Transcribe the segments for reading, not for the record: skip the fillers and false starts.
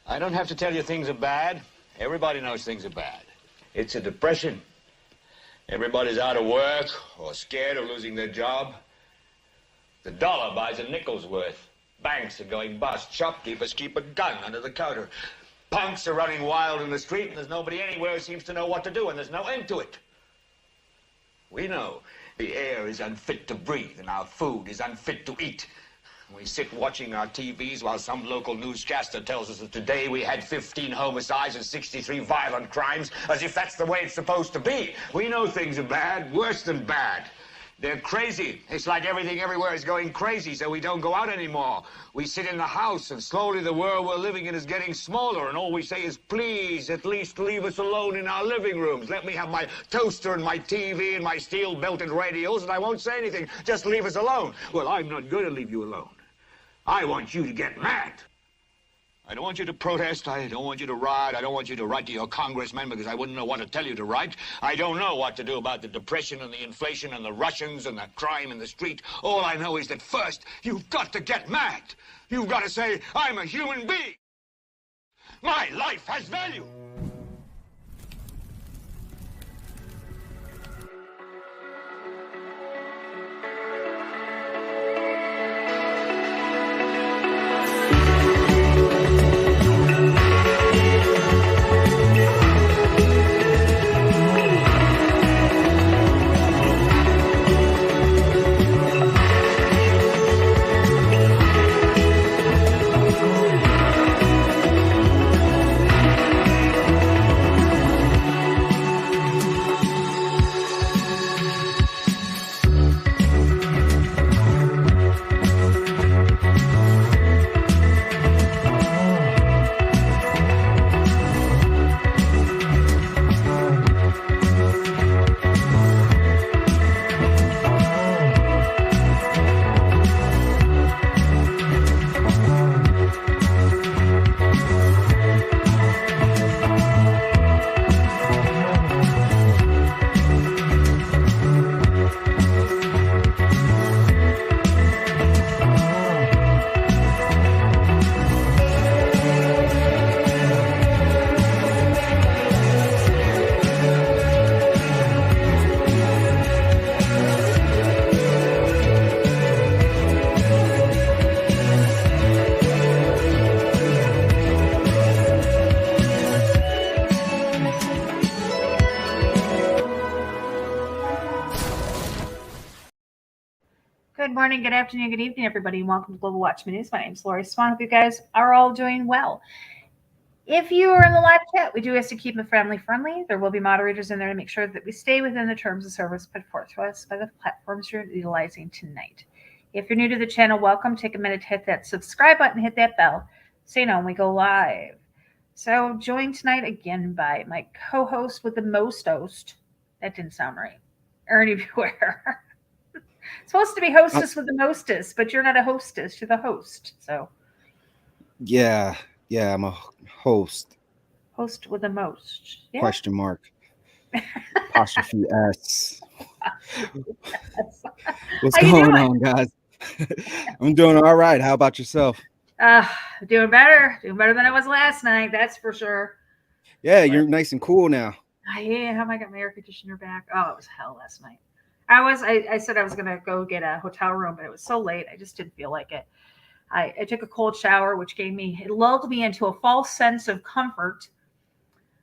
I don't have to tell you things are bad. Everybody knows things are bad. It's a depression. Everybody's out of work or scared of losing their job. The dollar buys a nickel's worth. Banks are going bust. Shopkeepers keep a gun under the counter. Punks are running wild in the street, and there's nobody anywhere who seems to know what to do, and there's no end to it. We know the air is unfit to breathe, and our food is unfit to eat. We sit watching our TVs while some local newscaster tells us that today we had 15 homicides and 63 violent crimes, as if that's the way it's supposed to be. We know things are bad, worse than bad. They're crazy. It's like everything everywhere is going crazy, so we don't go out anymore. We sit in the house, and slowly the world we're living in is getting smaller, and all we say is, please, at least leave us alone in our living rooms. Let me have my toaster and my TV and my steel-belted radios, and I won't say anything. Just leave us alone. Well, I'm not going to leave you alone. I want you to get mad. I don't want you to protest. I don't want you to riot. I don't want you to write to your congressman because I wouldn't know what to tell you to write. I don't know what to do about the depression and the inflation and the Russians and the crime in the street. All I know is that first, you've got to get mad. You've got to say, I'm a human being. My life has value. Good morning, good afternoon, good evening, everybody, and welcome to Global Watchman News. My name is Lori Swan. Hope you guys are all doing well. If you are in the live chat, we do ask to keep it family-friendly. There will be moderators in there to make sure that we stay within the terms of service put forth to us by the platforms you're utilizing tonight. If you're new to the channel, welcome. Take a minute to hit that subscribe button, hit that bell, so you know when we go live. So joined tonight again by my co-host with the most host. That didn't sound right. Ernie Beware. Supposed to be hostess with the mostest, but you're not a hostess. You're the host. So, yeah, I'm a host. Host with the most. Yeah. Question mark. Apostrophe S. What's going on, guys? I'm doing all right. How about yourself? Doing better. Doing better than I was last night. That's for sure. Yeah, you're nice and cool now. Yeah, I got my air conditioner back. Oh, it was hell last night. I said I was going to go get a hotel room, but it was so late. I just didn't feel like it. I took a cold shower, which it lulled me into a false sense of comfort.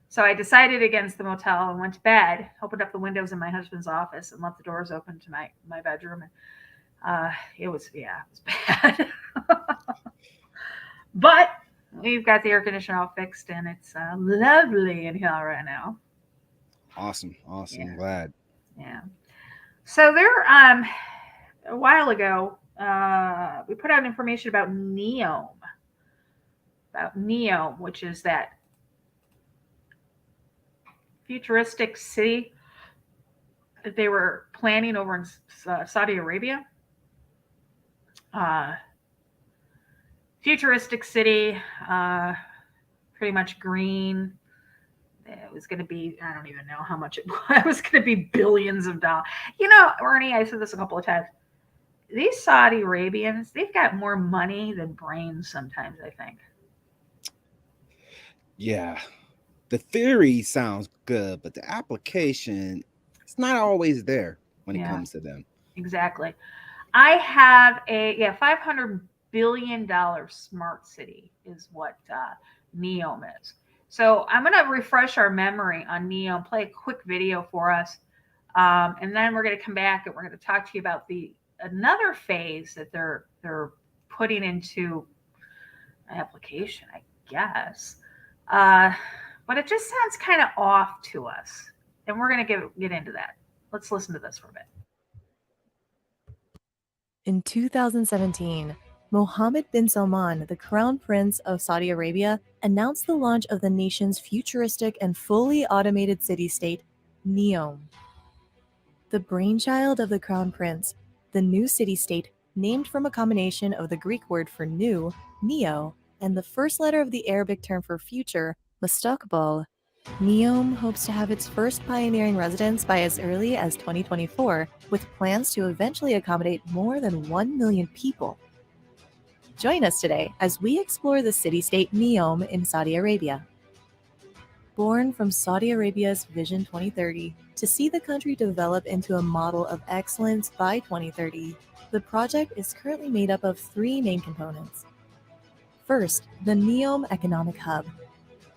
So I decided against the motel and went to bed, opened up the windows in my husband's office and left the doors open to my bedroom. And it was bad. But we've got the air conditioner all fixed and it's lovely in here right now. Awesome. Yeah. Glad. Yeah. So there, a while ago, we put out information about Neom, which is that futuristic city that they were planning over in Saudi Arabia. Futuristic city, pretty much green. It was going to be, I don't even know how much it was going to be, billions of dollars. You know, Ernie, I said this a couple of times. These Saudi Arabians, they've got more money than brains sometimes, I think. Yeah, the theory sounds good, but the application, it's not always there when it Yeah, comes to them. exactly. I have a $500 billion smart city is what Neom is. So I'm going to refresh our memory on Neom, play a quick video for us, and then we're going to come back and we're going to talk to you about the another phase that they're putting into application, I guess. Uh, but it just sounds kind of off to us, and we're going to get into that. Let's listen to this for a bit. In 2017, Mohammed bin Salman, the Crown Prince of Saudi Arabia, announced the launch of the nation's futuristic and fully automated city-state, Neom. The brainchild of the Crown Prince, the new city-state, named from a combination of the Greek word for new, neo, and the first letter of the Arabic term for future, mustaqbal, Neom hopes to have its first pioneering residents by as early as 2024, with plans to eventually accommodate more than 1 million people. Join us today as we explore the city-state Neom in Saudi Arabia. Born from Saudi Arabia's Vision 2030 to see the country develop into a model of excellence by 2030, the project is currently made up of 3 main components. First, the Neom Economic Hub.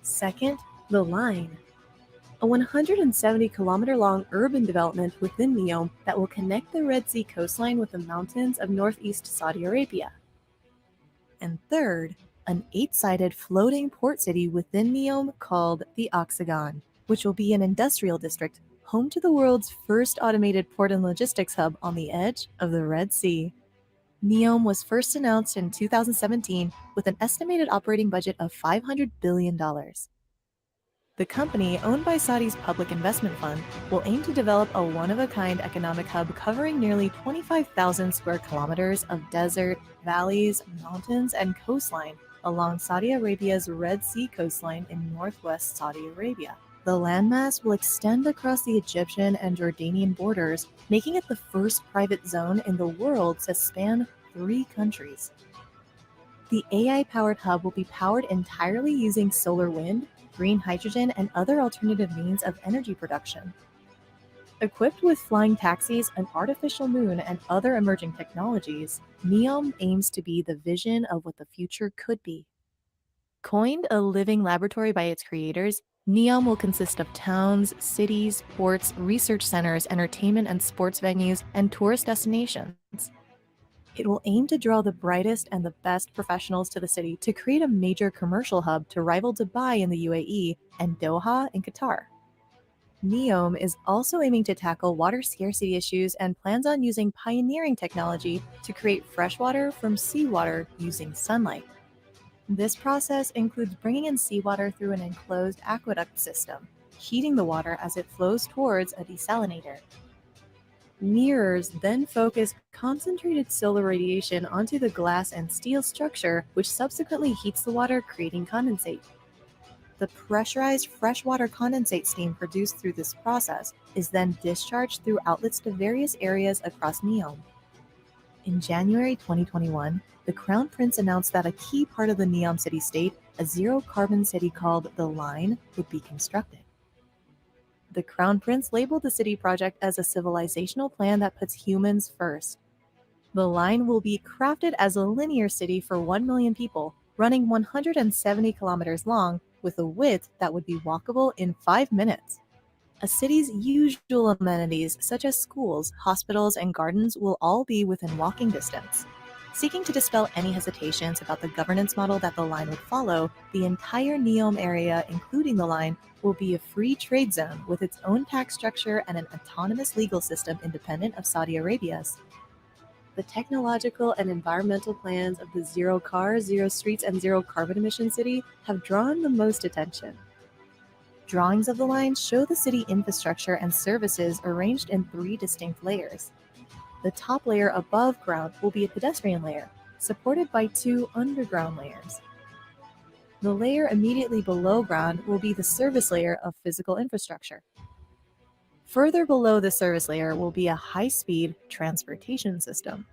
Second, the Line, a 170-kilometer-long urban development within Neom that will connect the Red Sea coastline with the mountains of northeast Saudi Arabia. And third, an 8-sided floating port city within Neom called the Octagon, which will be an industrial district home to the world's first automated port and logistics hub on the edge of the Red Sea. Neom was first announced in 2017 with an estimated operating budget of $500 billion. The company, owned by Saudi's Public Investment Fund, will aim to develop a one-of-a-kind economic hub covering nearly 25,000 square kilometers of desert, valleys, mountains, and coastline along Saudi Arabia's Red Sea coastline in northwest Saudi Arabia. The landmass will extend across the Egyptian and Jordanian borders, making it the first private zone in the world to span 3 countries. The AI-powered hub will be powered entirely using solar wind, green hydrogen, and other alternative means of energy production. Equipped with flying taxis, an artificial moon, and other emerging technologies, Neom aims to be the vision of what the future could be. Coined a living laboratory by its creators, Neom will consist of towns, cities, ports, research centers, entertainment and sports venues, and tourist destinations. It will aim to draw the brightest and the best professionals to the city to create a major commercial hub to rival Dubai in the UAE and Doha in Qatar. Neom is also aiming to tackle water scarcity issues and plans on using pioneering technology to create fresh water from seawater using sunlight. This process includes bringing in seawater through an enclosed aqueduct system, heating the water as it flows towards a desalinator. Mirrors then focus concentrated solar radiation onto the glass and steel structure, which subsequently heats the water, creating condensate. The pressurized freshwater condensate steam produced through this process is then discharged through outlets to various areas across Neom. In January 2021, the Crown Prince announced that a key part of the Neom city-state, a zero-carbon city called the Line, would be constructed. The Crown Prince labeled the city project as a civilizational plan that puts humans first. The Line will be crafted as a linear city for 1 million people, running 170 kilometers long, with a width that would be walkable in 5 minutes. A city's usual amenities, such as schools, hospitals, and gardens, will all be within walking distance. Seeking to dispel any hesitations about the governance model that the Line would follow, the entire Neom area, including the Line, will be a free trade zone with its own tax structure and an autonomous legal system independent of Saudi Arabia's. The technological and environmental plans of the Zero Cars, Zero Streets, and Zero Carbon Emission City have drawn the most attention. Drawings of the Line show the city infrastructure and services arranged in 3 distinct layers. The top layer above ground will be a pedestrian layer, supported by 2 underground layers. The layer immediately below ground will be the service layer of physical infrastructure. Further below the service layer will be a high-speed transportation system.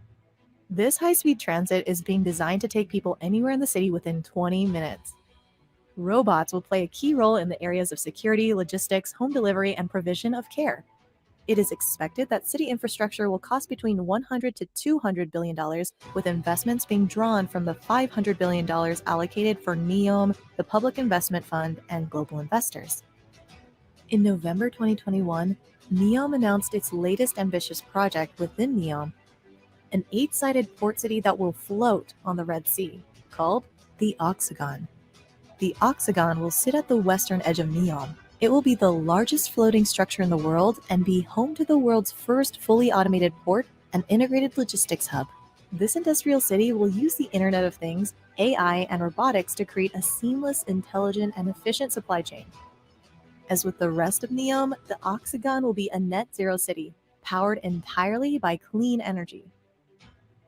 This high-speed transit is being designed to take people anywhere in the city within 20 minutes. Robots will play a key role in the areas of security, logistics, home delivery, and provision of care. It is expected that city infrastructure will cost between $100 to $200 billion, with investments being drawn from the $500 billion allocated for Neom, the Public Investment Fund, and global investors. In November 2021, Neom announced its latest ambitious project within Neom, an 8-sided port city that will float on the Red Sea, called the Oxagon. The Oxagon will sit at the western edge of Neom. It will be the largest floating structure in the world and be home to the world's first fully automated port and integrated logistics hub. This industrial city will use the Internet of Things, AI, and robotics to create a seamless, intelligent, and efficient supply chain. As with the rest of Neom, the Oxagon will be a net zero city, powered entirely by clean energy.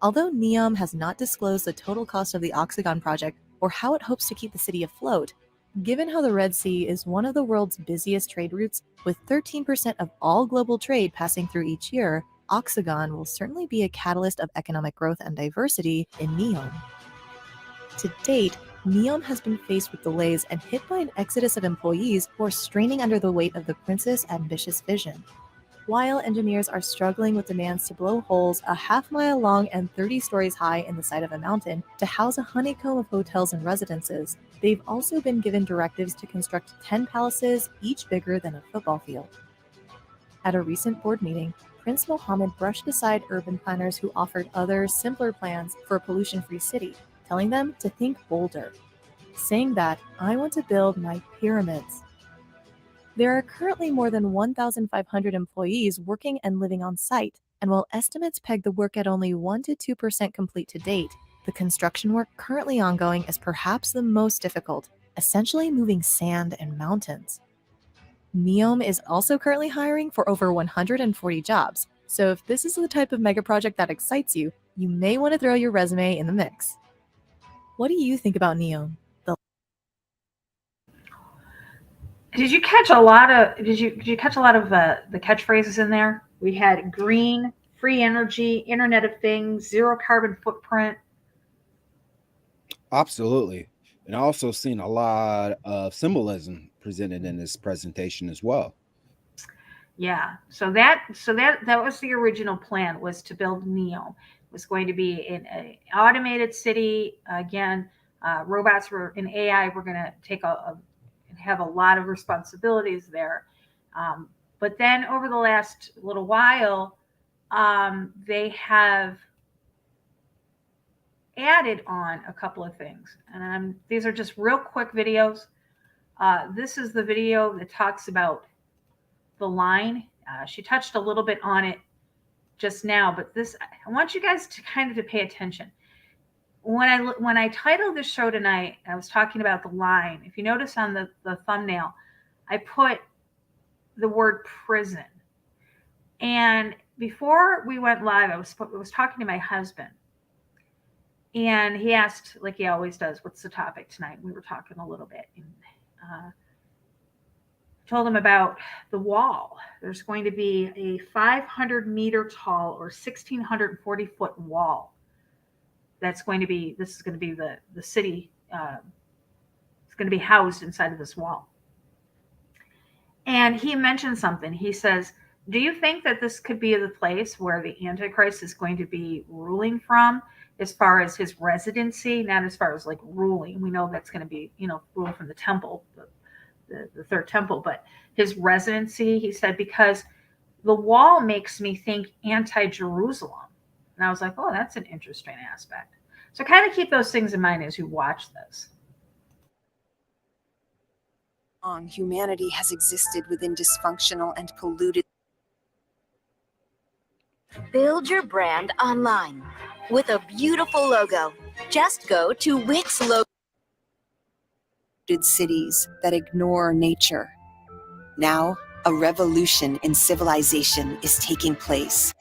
Although Neom has not disclosed the total cost of the Oxagon project or how it hopes to keep the city afloat, given how the Red Sea is one of the world's busiest trade routes, with 13% of all global trade passing through each year, Oxagon will certainly be a catalyst of economic growth and diversity in Neom. To date, Neom has been faced with delays and hit by an exodus of employees who are straining under the weight of the prince's ambitious vision. While engineers are struggling with demands to blow holes a half-mile long and 30 stories high in the side of a mountain to house a honeycomb of hotels and residences, they've also been given directives to construct 10 palaces, each bigger than a football field. At a recent board meeting, Prince Mohammed brushed aside urban planners who offered other, simpler plans for a pollution-free city, telling them to think bolder, saying that, "I want to build my pyramids." There are currently more than 1,500 employees working and living on site, and while estimates peg the work at only 1 to 2% complete to date, the construction work currently ongoing is perhaps the most difficult, essentially moving sand and mountains. Neom is also currently hiring for over 140 jobs, so if this is the type of mega project that excites you, you may want to throw your resume in the mix. What do you think about Neom? Did you catch a lot of the catchphrases in there? We had green, free energy, Internet of Things, zero carbon footprint. Absolutely. And I also seen a lot of symbolism presented in this presentation as well. Yeah. So that was the original plan, was to build Neom. It was going to be in an automated city. Again, robots were in AI. We're going to have a lot of responsibilities there. But then over the last little while, they have added on a couple of things. And these are just real quick videos. This is the video that talks about the line. She touched a little bit on it just now, but I want you guys to kind of pay attention. When I titled this show tonight, I was talking about the line. If you notice on the thumbnail, I put the word prison. And before we went live, I was talking to my husband. And he asked, like he always does, what's the topic tonight? We were talking a little bit. And, told him about the wall. There's going to be a 500-meter tall or 1,640-foot wall. This is going to be the city. It's going to be housed inside of this wall. And he mentioned something. He says, do you think that this could be the place where the Antichrist is going to be ruling from, as far as his residency, not as far as like ruling? We know that's going to be, rule from the temple, the third temple, but his residency, he said, because the wall makes me think anti-Jerusalem. And I was like, oh, that's an interesting aspect. So kind of keep those things in mind as you watch this. Humanity has existed within dysfunctional and polluted. Build your brand online with a beautiful logo. Just go to Wix Logo. Cities that ignore nature. Now, a revolution in civilization is taking place.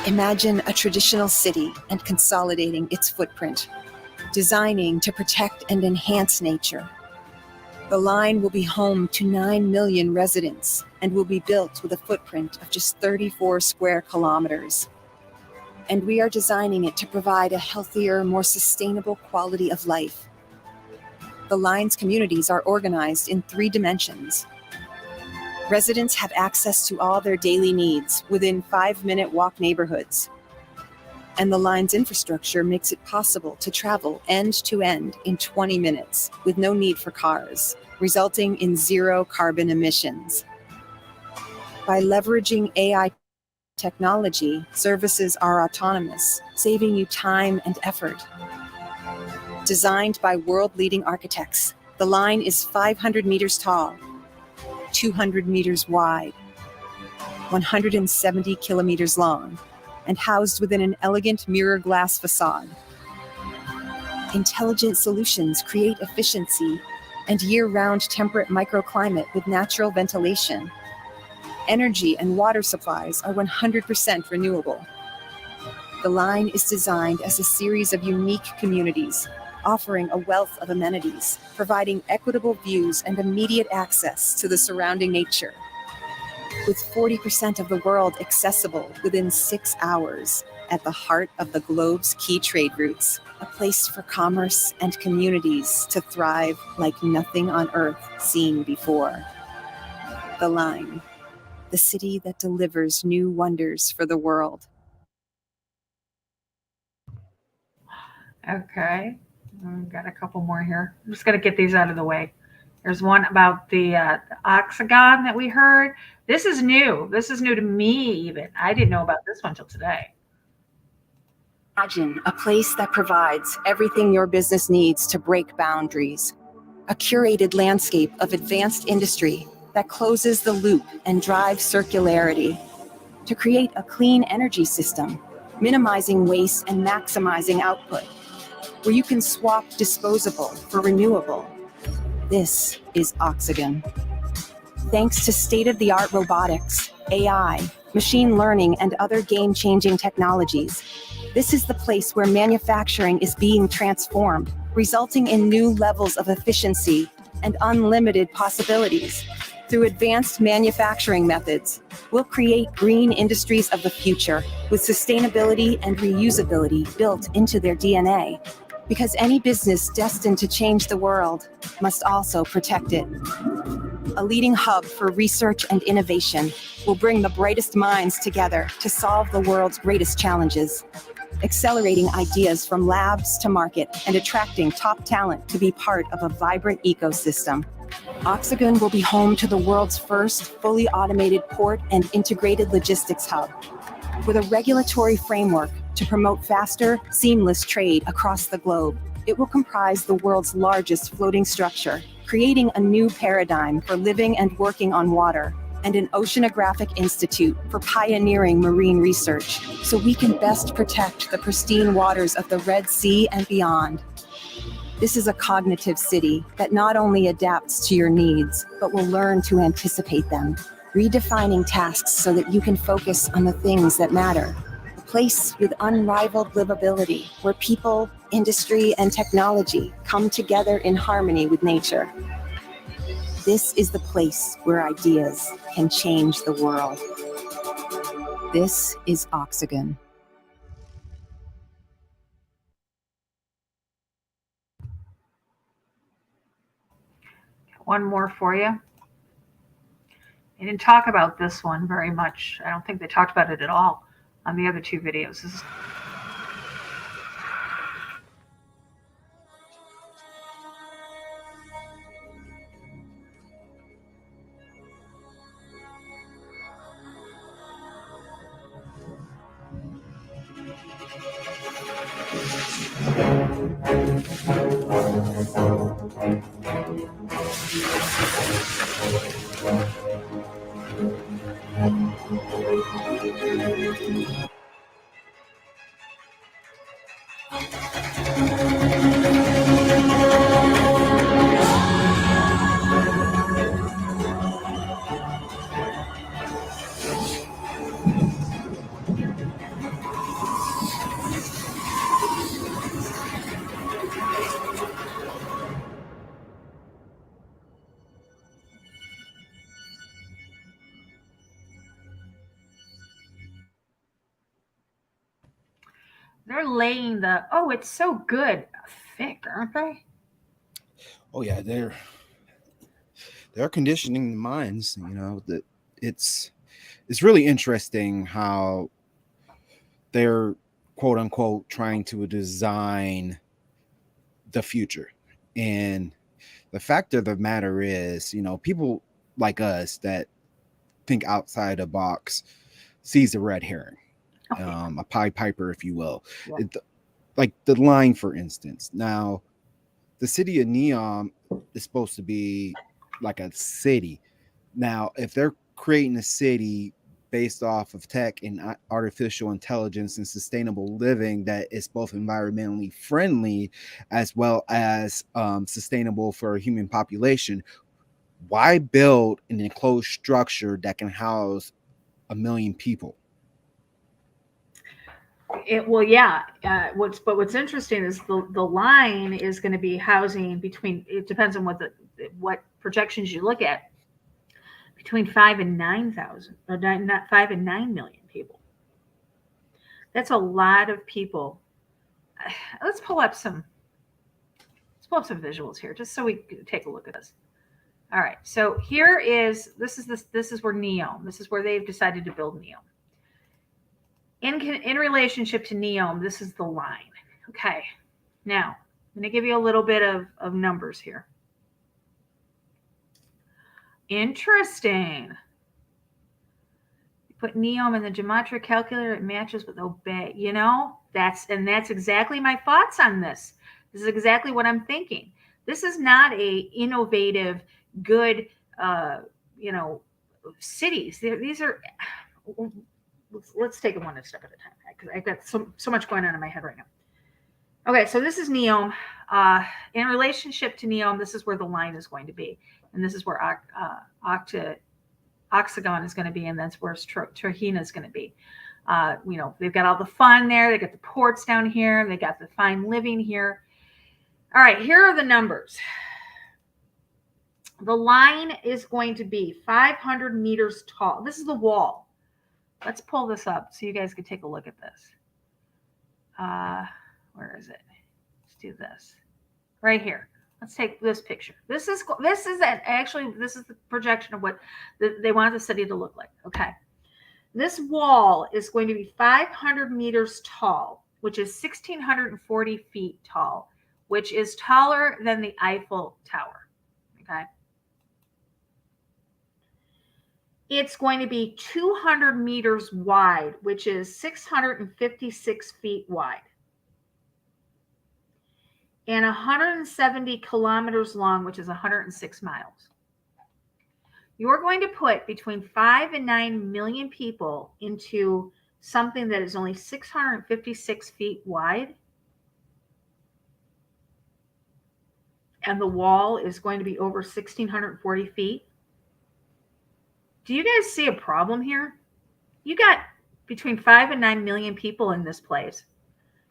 Imagine a traditional city and consolidating its footprint, designing to protect and enhance nature. The line will be home to 9 million residents and will be built with a footprint of just 34 square kilometers. And we are designing it to provide a healthier, more sustainable quality of life. The line's communities are organized in 3 dimensions. Residents have access to all their daily needs within 5-minute walk neighborhoods. And the line's infrastructure makes it possible to travel end to end in 20 minutes with no need for cars, resulting in 0 carbon emissions. By leveraging AI technology, services are autonomous, saving you time and effort. Designed by world-leading architects, the line is 500 meters tall, 200 meters wide, 170 kilometers long, and housed within an elegant mirror glass facade. Intelligent solutions create efficiency and year-round temperate microclimate with natural ventilation. Energy and water supplies are 100% renewable. The line is designed as a series of unique communities, offering a wealth of amenities, providing equitable views and immediate access to the surrounding nature. With 40% of the world accessible within 6 hours, at the heart of the globe's key trade routes, a place for commerce and communities to thrive like nothing on Earth seen before. The line, the city that delivers new wonders for the world. Okay, I've got a couple more here. I'm just going to get these out of the way. There's one about the octagon that we heard. This is new. This is new to me even. I didn't know about this one until today. Imagine a place that provides everything your business needs to break boundaries. A curated landscape of advanced industry that closes the loop and drives circularity. To create a clean energy system, minimizing waste and maximizing output, where you can swap disposable for renewable. This is Oxygen. Thanks to state-of-the-art robotics, AI, machine learning, and other game-changing technologies, this is the place where manufacturing is being transformed, resulting in new levels of efficiency and unlimited possibilities. Through advanced manufacturing methods, we'll create green industries of the future with sustainability and reusability built into their DNA. Because any business destined to change the world must also protect it. A leading hub for research and innovation will bring the brightest minds together to solve the world's greatest challenges, accelerating ideas from labs to market and attracting top talent to be part of a vibrant ecosystem. Oxygen will be home to the world's first fully automated port and integrated logistics hub, with a regulatory framework to promote faster, seamless trade across the globe. It will comprise the world's largest floating structure, creating a new paradigm for living and working on water, and an oceanographic institute for pioneering marine research, so we can best protect the pristine waters of the Red Sea and beyond. This is a cognitive city that not only adapts to your needs, but will learn to anticipate them, redefining tasks so that you can focus on the things that matter. A place with unrivaled livability, where people, industry, and technology come together in harmony with nature. This is the place where ideas can change the world. This is Oxygen. One more for you. They didn't talk about this one very much. I don't think they talked about it at all on the other 2 videos. This is they're laying the, oh, it's so good, thick, aren't they? Oh yeah, they're conditioning the minds. You know that it's really interesting how they're quote unquote trying to design the future. And the fact of the matter is, you know, people like us that think outside the box sees a red herring, Okay. a Pied Piper, if you will. Yeah. Like the line, for instance. Now, the city of Neom is supposed to be like a city. Now, if they're creating a city based off of tech and artificial intelligence and sustainable living that is both environmentally friendly as well as sustainable for a human population, why build an enclosed structure that can house 1 million people? What's interesting is the line is going to be housing between. It depends on what projections you look at. Between 5 and 9,000, or not 5 and 9 million people. That's a lot of people. Let's pull up some visuals here, just so we can take a look at this. All right, so this is where Neom. This is where they've decided to build Neom. In relationship to Neom, this is the line. Okay, now I'm going to give you a little bit of numbers here. Interesting. You put Neom in the gematria calculator, it matches with obey. You know, that's exactly my thoughts on this. This is exactly what I'm thinking. This is not a innovative, good, cities. These are. Let's take it one step at a time because I've got so much going on in my head right now. Okay, so this is Neom. In relationship to Neom, this is where the line is going to be. And this is where Oxagon is going to be, and that's where Trojena is going to be. They've got all the fun there. They got the ports down here. They got the fine living here. All right, here are the numbers. The line is going to be 500 meters tall. This is the wall. Let's pull this up so you guys can take a look at this. Where is it? Let's do this right here. Let's take this picture. This is the projection of what they want the city to look like. Okay. This wall is going to be 500 meters tall, which is 1,640 feet tall, which is taller than the Eiffel Tower. Okay. It's going to be 200 meters wide, which is 656 feet wide. And 170 kilometers long, which is 106 miles. You're going to put between 5 and 9 million people into something that is only 656 feet wide. And the wall is going to be over 1,640 feet. Do you guys see a problem here? You got between 5 and 9 million people in this place.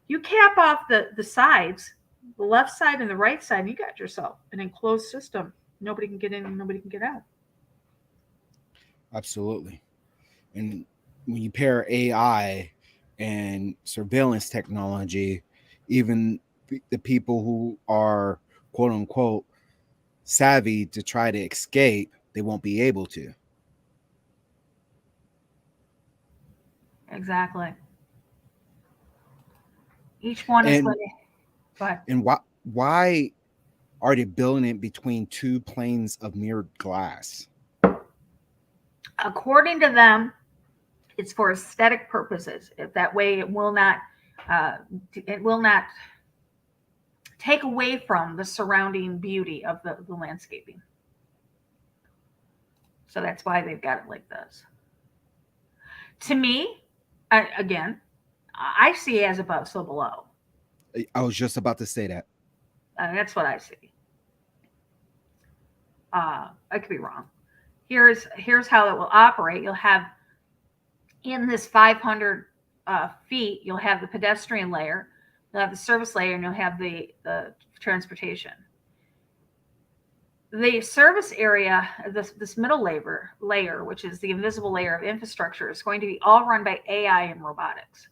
You cap off the sides, the left side and the right side, you got yourself an enclosed system. Nobody can get in and nobody can get out. Absolutely. And when you pair AI and surveillance technology, even the people who are quote unquote savvy to try to escape, they won't be able to. Exactly. Each one is like, and why are they building it between two planes of mirrored glass? According to them, it's for aesthetic purposes. That way, it will not take away from the surrounding beauty of the landscaping. So that's why they've got it like this. To me, I see as above, so below. I was just about to say that. That's what I see. I could be wrong. Here's how it will operate. You'll have in this 500 feet, you'll have the pedestrian layer, you'll have the service layer, and you'll have the transportation. The service area, this middle layer, which is the invisible layer of infrastructure, is going to be all run by AI and robotics.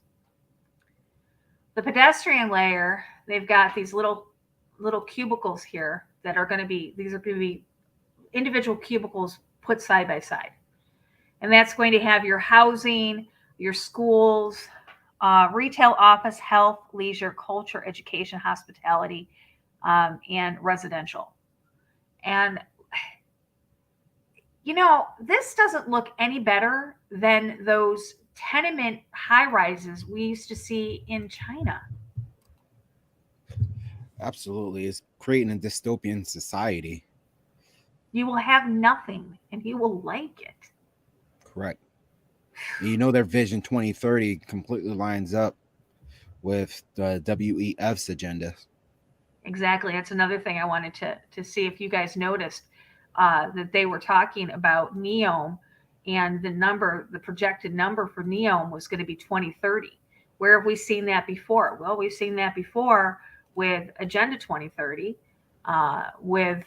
The pedestrian layer, they've got these little cubicles here that are going to be, these are going to be individual cubicles put side by side. And that's going to have your housing, your schools, retail, office, health, leisure, culture, education, hospitality, and residential. And, you know, this doesn't look any better than those tenement high rises we used to see in China. Absolutely. It's creating a dystopian society. You will have nothing and you will like it. Correct. And you know, their Vision 2030 completely lines up with the WEF's agenda. Exactly. That's another thing I wanted to see if you guys noticed, that they were talking about Neom, and the projected number for Neom was going to be 2030. Where have we seen that before? Well, we've seen that before with Agenda 2030, with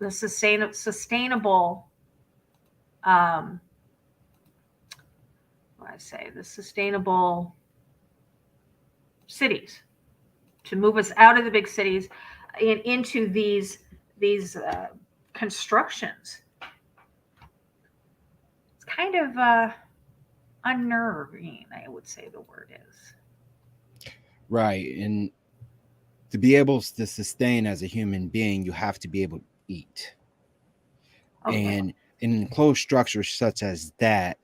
the sustainable cities, to move us out of the big cities and into these constructions. It's kind of unnerving, I would say the word is. Right. And to be able to sustain as a human being, you have to be able to eat. Okay. And in enclosed structures such as that,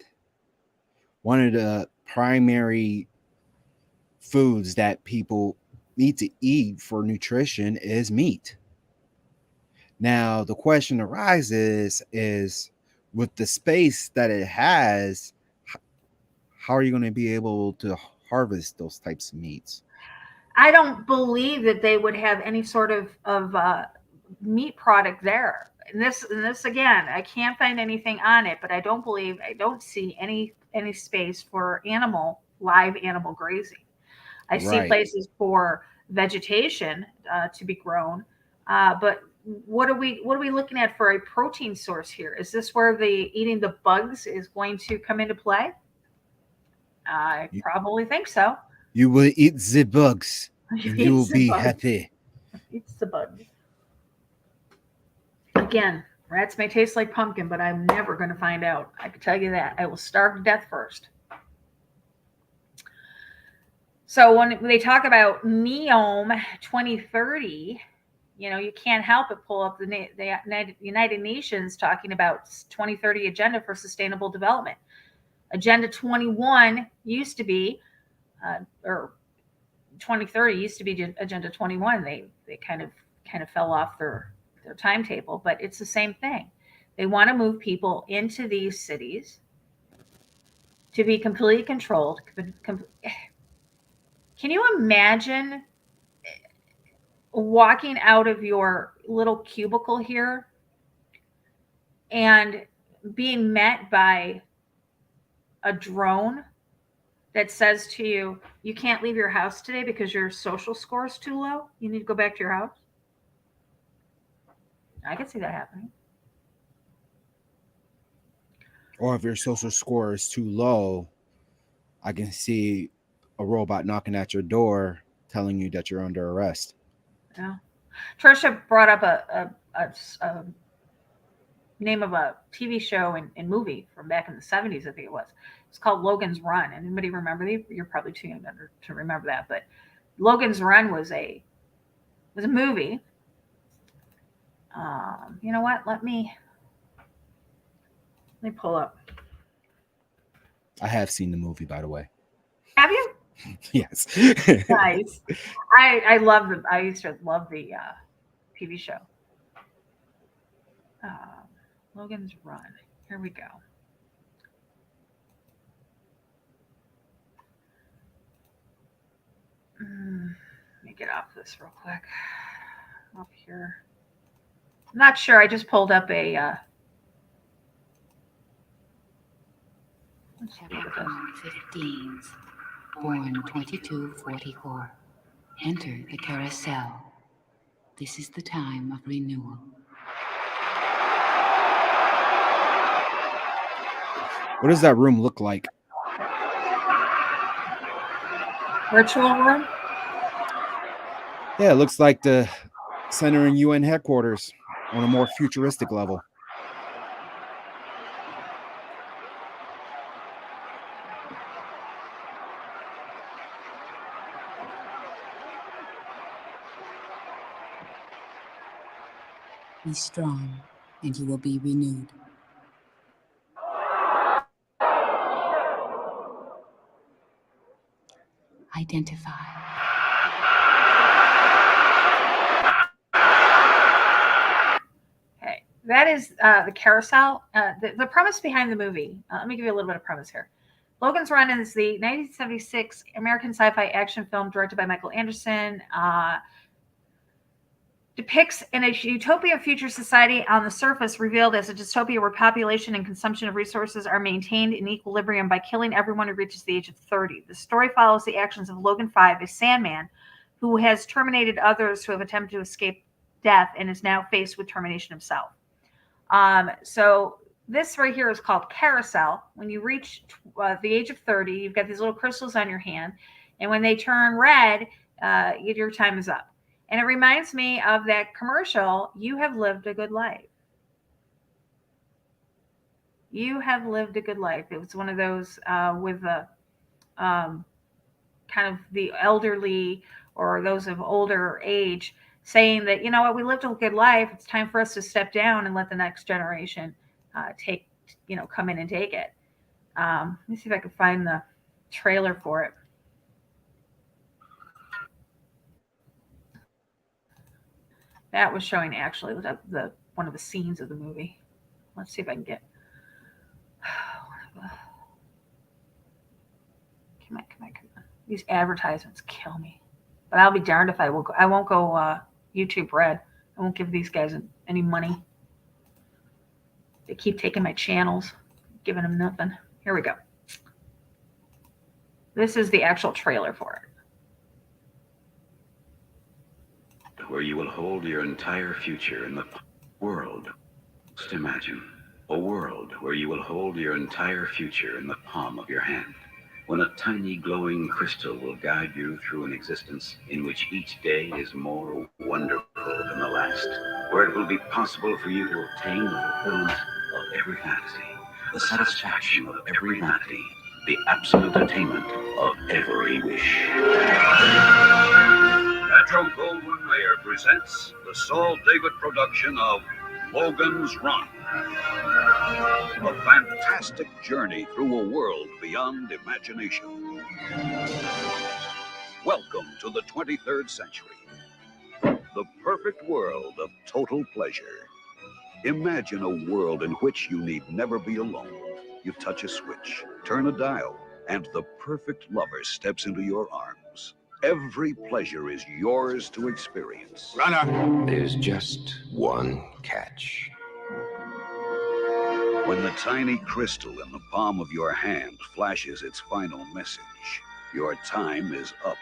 one of the primary foods that people need to eat for nutrition is meat. Now, the question arises is, with the space that it has, how are you going to be able to harvest those types of meats? I don't believe that they would have any sort of meat product there. And this again, I can't find anything on it, but I don't see any space for live animal grazing. I see places for vegetation to be grown, but what are we looking at for a protein source here? Is this where eating the bugs is going to come into play? I probably think so. You will eat the bugs and you will be happy. Eat the bugs. Again, rats may taste like pumpkin, but I'm never going to find out. I can tell you that. I will starve to death first. So when they talk about Neom 2030, you know, you can't help but pull up the United Nations talking about 2030 Agenda for Sustainable Development. Agenda 21 used to be, or 2030 used to be Agenda 21. They kind of fell off their timetable, but it's the same thing. They want to move people into these cities to be completely controlled. Can you imagine walking out of your little cubicle here and being met by a drone that says to you, you can't leave your house today because your social score is too low? You need to go back to your house? I can see that happening. Or if your social score is too low, I can see a robot knocking at your door telling you that you're under arrest. Yeah. Trisha brought up a name of a TV show and movie from back in the 70s, I think it was. It's called Logan's Run. Anybody remember that? You're probably too young to remember that, but Logan's Run was a movie. You know what? Let me pull up. I have seen the movie, by the way. Have you? Yes. Nice. I used to love the TV show. Logan's Run. Here we go. Let me get off this real quick. Up here. I'm not sure. I just pulled up a. Chapter 15. Born 2244. Enter the carousel. This is the time of renewal. What does that room look like? Virtual room? Yeah, it looks like the Center and UN headquarters on a more futuristic level. Be strong, and you will be renewed. Identify. Okay, that is the carousel. The premise behind the movie. Let me give you a little bit of premise here. Logan's Run is the 1976 American sci-fi action film directed by Michael Anderson. Depicts in a utopian future society on the surface revealed as a dystopia where population and consumption of resources are maintained in equilibrium by killing everyone who reaches the age of 30. The story follows the actions of Logan 5, a Sandman, who has terminated others who have attempted to escape death and is now faced with termination himself. So this right here is called Carousel. When you reach the age of 30, you've got these little crystals on your hand, and when they turn red, your time is up. And it reminds me of that commercial, You Have Lived a Good Life. You have lived a good life. It was one of those with the kind of the elderly or those of older age saying that, you know what, we lived a good life. It's time for us to step down and let the next generation come in and take it. Let me see if I can find the trailer for it. That was showing actually the one of the scenes of the movie. Let's see if I can get. Come on. These advertisements kill me. But I'll be darned if I won't go YouTube Red. I won't give these guys any money. They keep taking my channels, giving them nothing. Here we go. This is the actual trailer for it. Where you will hold your entire future in the world. Just imagine a world where you will hold your entire future in the palm of your hand, when a tiny glowing crystal will guide you through an existence in which each day is more wonderful than the last, where it will be possible for you to obtain the fulfillment of every fantasy, the satisfaction of every vanity, the absolute attainment of every wish. Metro Goldwyn Mayer presents the Saul David production of Logan's Run. A fantastic journey through a world beyond imagination. Welcome to the 23rd century. The perfect world of total pleasure. Imagine a world in which you need never be alone. You touch a switch, turn a dial, and the perfect lover steps into your arms. Every pleasure is yours to experience. Runner! There's just one catch. When the tiny crystal in the palm of your hand flashes its final message, your time is up.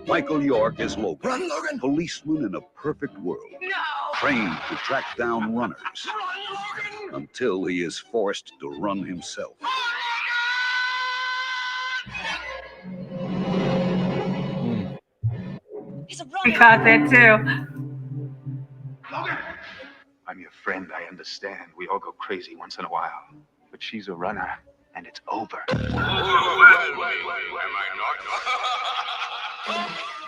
Michael York is Logan. Run, Logan! Policeman in a perfect world. No! Trained to track down runners. Run, Logan! Until he is forced to run himself. He's a We runner. caught that too. Logan! I'm your friend, I understand. We all go crazy once in a while. But she's a runner, and it's over.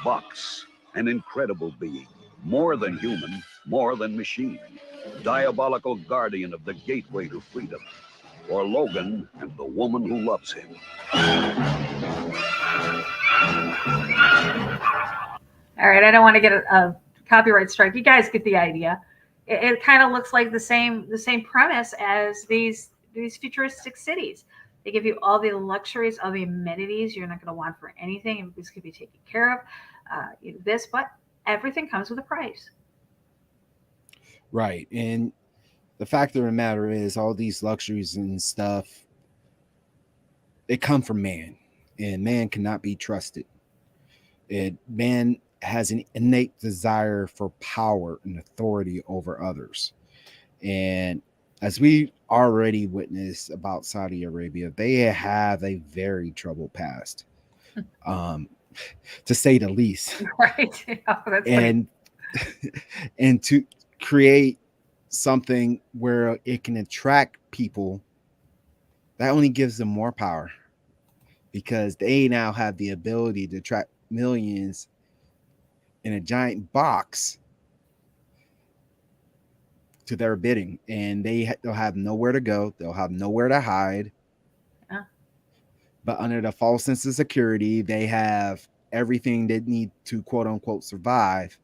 Box, an incredible being. More than human, more than machine. Diabolical guardian of the gateway to freedom. For Logan and the woman who loves him. All right, I don't want to get a copyright strike. You guys get the idea. It kind of looks like the same premise as these futuristic cities. They give you all the luxuries, all the amenities you're not going to want for anything. Everything's going to be taken care of. But everything comes with a price. Right. And the fact of the matter is all these luxuries and stuff, it come from man, and man cannot be trusted. Man has an innate desire for power and authority over others. And as we already witnessed about Saudi Arabia, they have a very troubled past. to say the least. Right. Oh, that's And and to create something where it can attract people, that only gives them more power, because they now have the ability to attract millions in a giant box to their bidding, and they'll have nowhere to go, they'll have nowhere to hide. Yeah. But under the false sense of security, they have everything they need to quote unquote survive.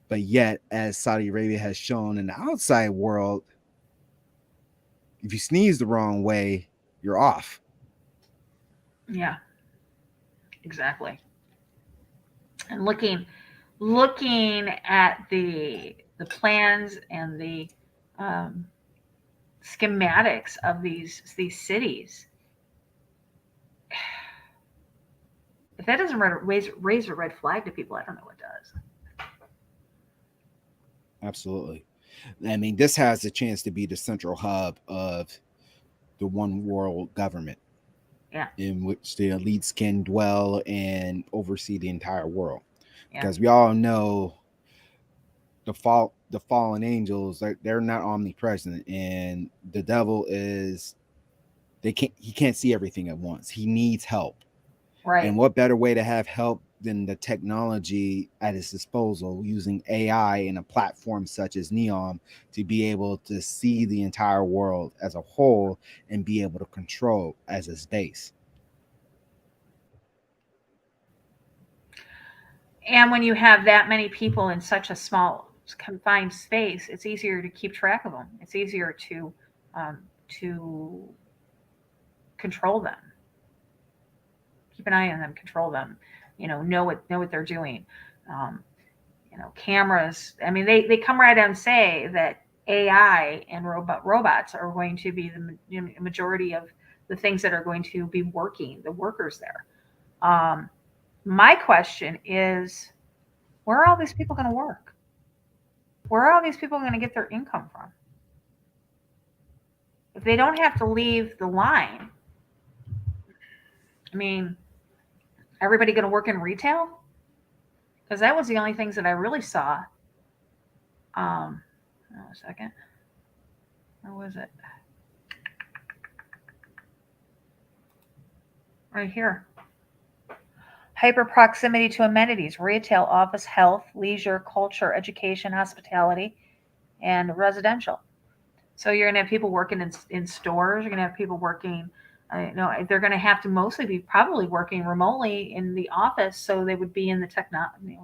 But yet, as Saudi Arabia has shown in the outside world, if you sneeze the wrong way, you're off. Yeah, exactly. And looking at the plans and the schematics of these cities, if that doesn't raise a red flag to people, I don't know what does. Absolutely. I mean, this has a chance to be the central hub of the one world government. Yeah. In which the elites can dwell and oversee the entire world. Yeah. Because we all know the fallen angels, they're not omnipresent, and the devil is, he can't see everything at once. He needs help. Right. And what better way to have help than the technology at his disposal, using AI and a platform such as Neom to be able to see the entire world as a whole and be able to control as its base. And when you have that many people in such a small confined space, it's easier to keep track of them. It's easier to control them, keep an eye on them, control them. Know what they're doing. Cameras. I mean, they come right out and say that AI and robots are going to be the majority of the things that are going to be working, the workers there. My question is, where are all these people going to work? Where are all these people going to get their income from? If they don't have to leave the line, I mean, everybody going to work in retail? Because that was the only things that I really saw. A second. Where was it? Right here. Hyper proximity to amenities, retail, office, health, leisure, culture, education, hospitality, and residential. So you're going to have people working in stores. You're going to have people working. They're going to have to mostly be probably working remotely in the office, so they would be in the technology.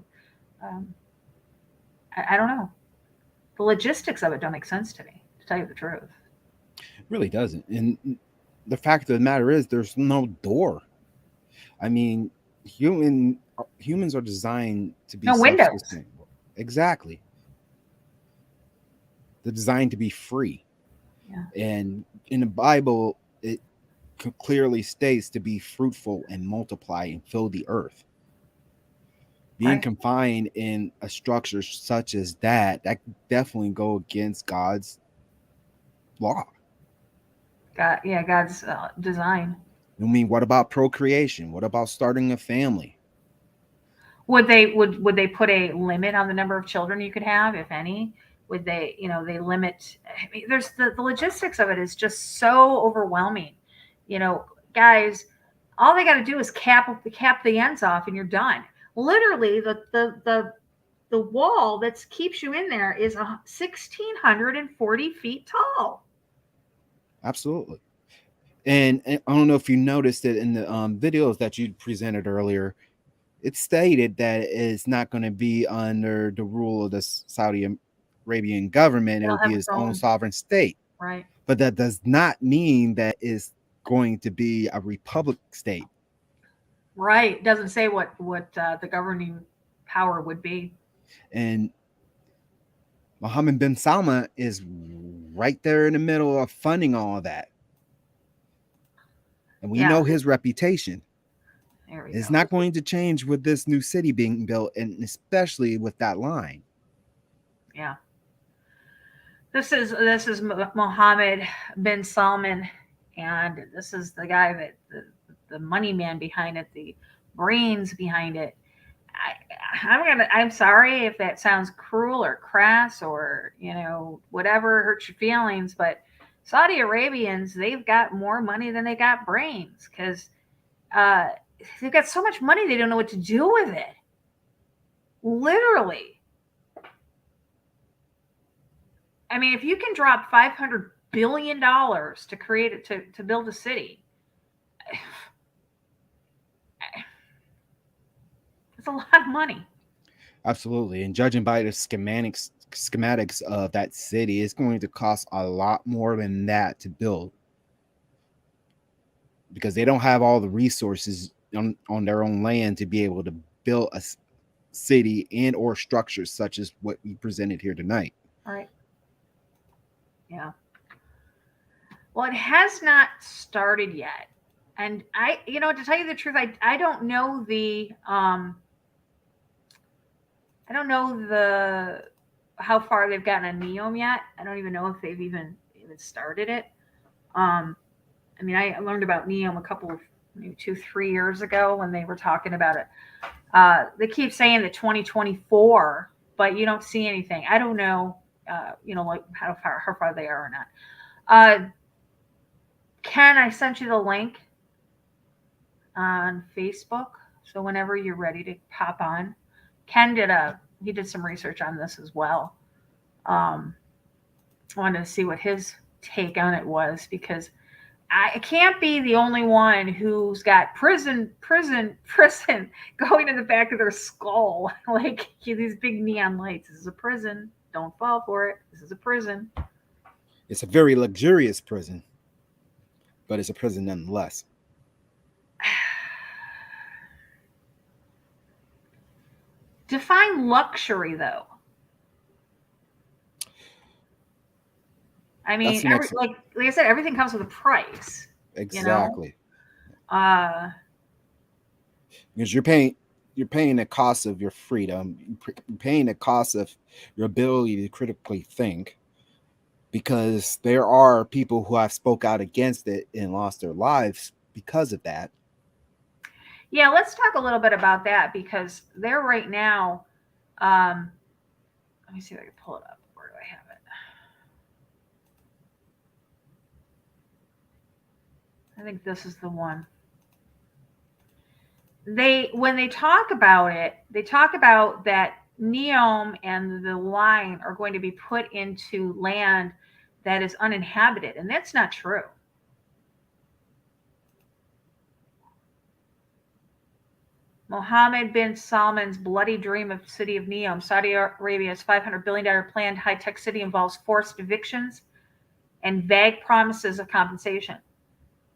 I don't know. The logistics of it don't make sense to me, to tell you the truth. It really doesn't. And the fact of the matter is, there's no door. I mean, humans are designed to be self-sustainable. Exactly. They're designed to be free. Yeah. And in the Bible, it clearly states to be fruitful and multiply and fill the earth. Being confined in a structure such as that definitely go against God's law. God's design. I mean, what about procreation? What about starting a family? Would they put a limit on the number of children you could have, if any? Would they, they limit? I mean, there's the logistics of it is just so overwhelming. Guys, all they got to do is cap the ends off, and you're done. Literally, the wall that keeps you in there is 1,640 feet tall. Absolutely. And I don't know if you noticed it in the videos that you presented earlier. It stated that it's not going to be under the rule of the Saudi Arabian government. It will be its own sovereign state. Right. But that does not mean that it's going to be a republic state. Right. It doesn't say what the governing power would be. And Mohammed bin Salman is right there in the middle of funding all of that. And we know his reputation. It's not going to change with this new city being built, and especially with that line. Yeah. This is Mohammed bin Salman, and this is the guy that the money man behind it, the brains behind it. I'm sorry if that sounds cruel or crass or, whatever hurts your feelings, but Saudi Arabians, they've got more money than they got brains because they've got so much money they don't know what to do with it. Literally. I mean, if you can drop $500 billion to create it, to build a city, it's a lot of money. Absolutely. And judging by the schematics of that city, it's going to cost a lot more than that to build, because they don't have all the resources on their own land to be able to build a city and or structures such as what we presented here tonight. All right. Yeah. Well, it has not started yet. And to tell you the truth, I don't know how far they've gotten on Neom yet. I don't even know if they've even started it. I learned about Neom a couple of maybe 2-3 years ago when they were talking about it. They keep saying that 2024, but you don't see anything. I don't know, like how far they are or not. Ken, I sent you the link on Facebook, so whenever you're ready to pop on. Ken did some research on this as well. I wanted to see what his take on it was, because I can't be the only one who's got prison going in the back of their skull, like these big neon lights. This is a prison. Don't fall for it. This is a prison. It's a very luxurious prison, but it's a prison nonetheless. Define luxury, though. I mean, like I said, everything comes with a price. Exactly. Because you're paying the cost of your freedom. You're paying the cost of your ability to critically think, because there are people who have spoke out against it and lost their lives because of that. Yeah, let's talk a little bit about that, because they're right now. Let me see if I can pull it up. Where do I have it? I think this is the one. When they talk about it, they talk about that Neom and the line are going to be put into land that is uninhabited, and that's not true. Mohammed bin Salman's bloody dream of city of Neom, Saudi Arabia's $500 billion planned high-tech city, involves forced evictions and vague promises of compensation.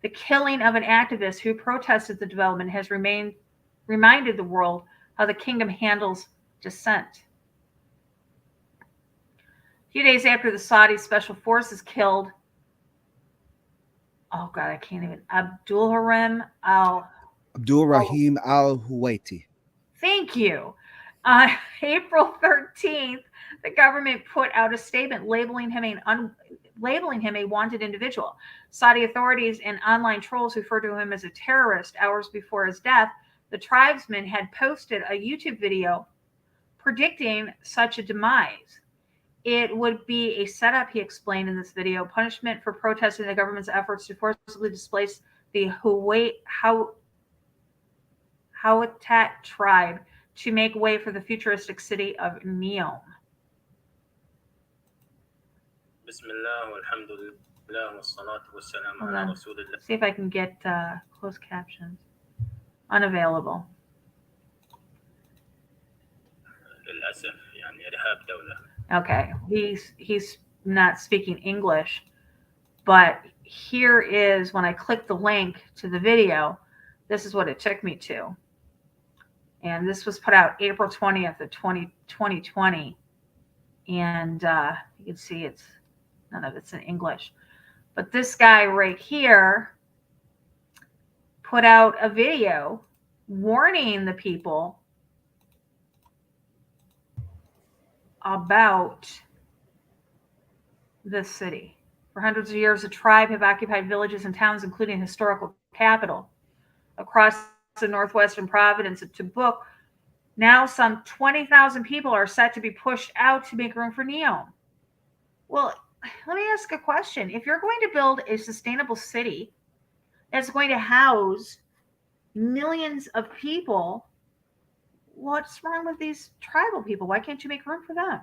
The killing of an activist who protested the development has reminded the world how the kingdom handles dissent. A few days after the Saudi special forces killed, Abdul Rahim al-Huwaiti. Thank you. On April 13th, the government put out a statement labeling him a wanted individual. Saudi authorities and online trolls referred to him as a terrorist. Hours before his death, the tribesman had posted a YouTube video predicting such a demise. It would be a setup, he explained in this video, punishment for protesting the government's efforts to forcibly displace the Hawattat tribe to make way for the futuristic city of Neom. See if I can get closed captions. Unavailable. Okay, he's not speaking English, but here is, when I click the link to the video, this is what it took me to. And this was put out April 20th of 2020. And you can see none of it's in English. But this guy right here put out a video warning the people about this city. For hundreds of years, the tribe have occupied villages and towns, including historical capital. Across the northwestern province of Tibuk, now some 20,000 people are set to be pushed out to make room for Neom. Well, let me ask a question. If you're going to build a sustainable city that's going to house millions of people, what's wrong with these tribal people? Why can't you make room for them?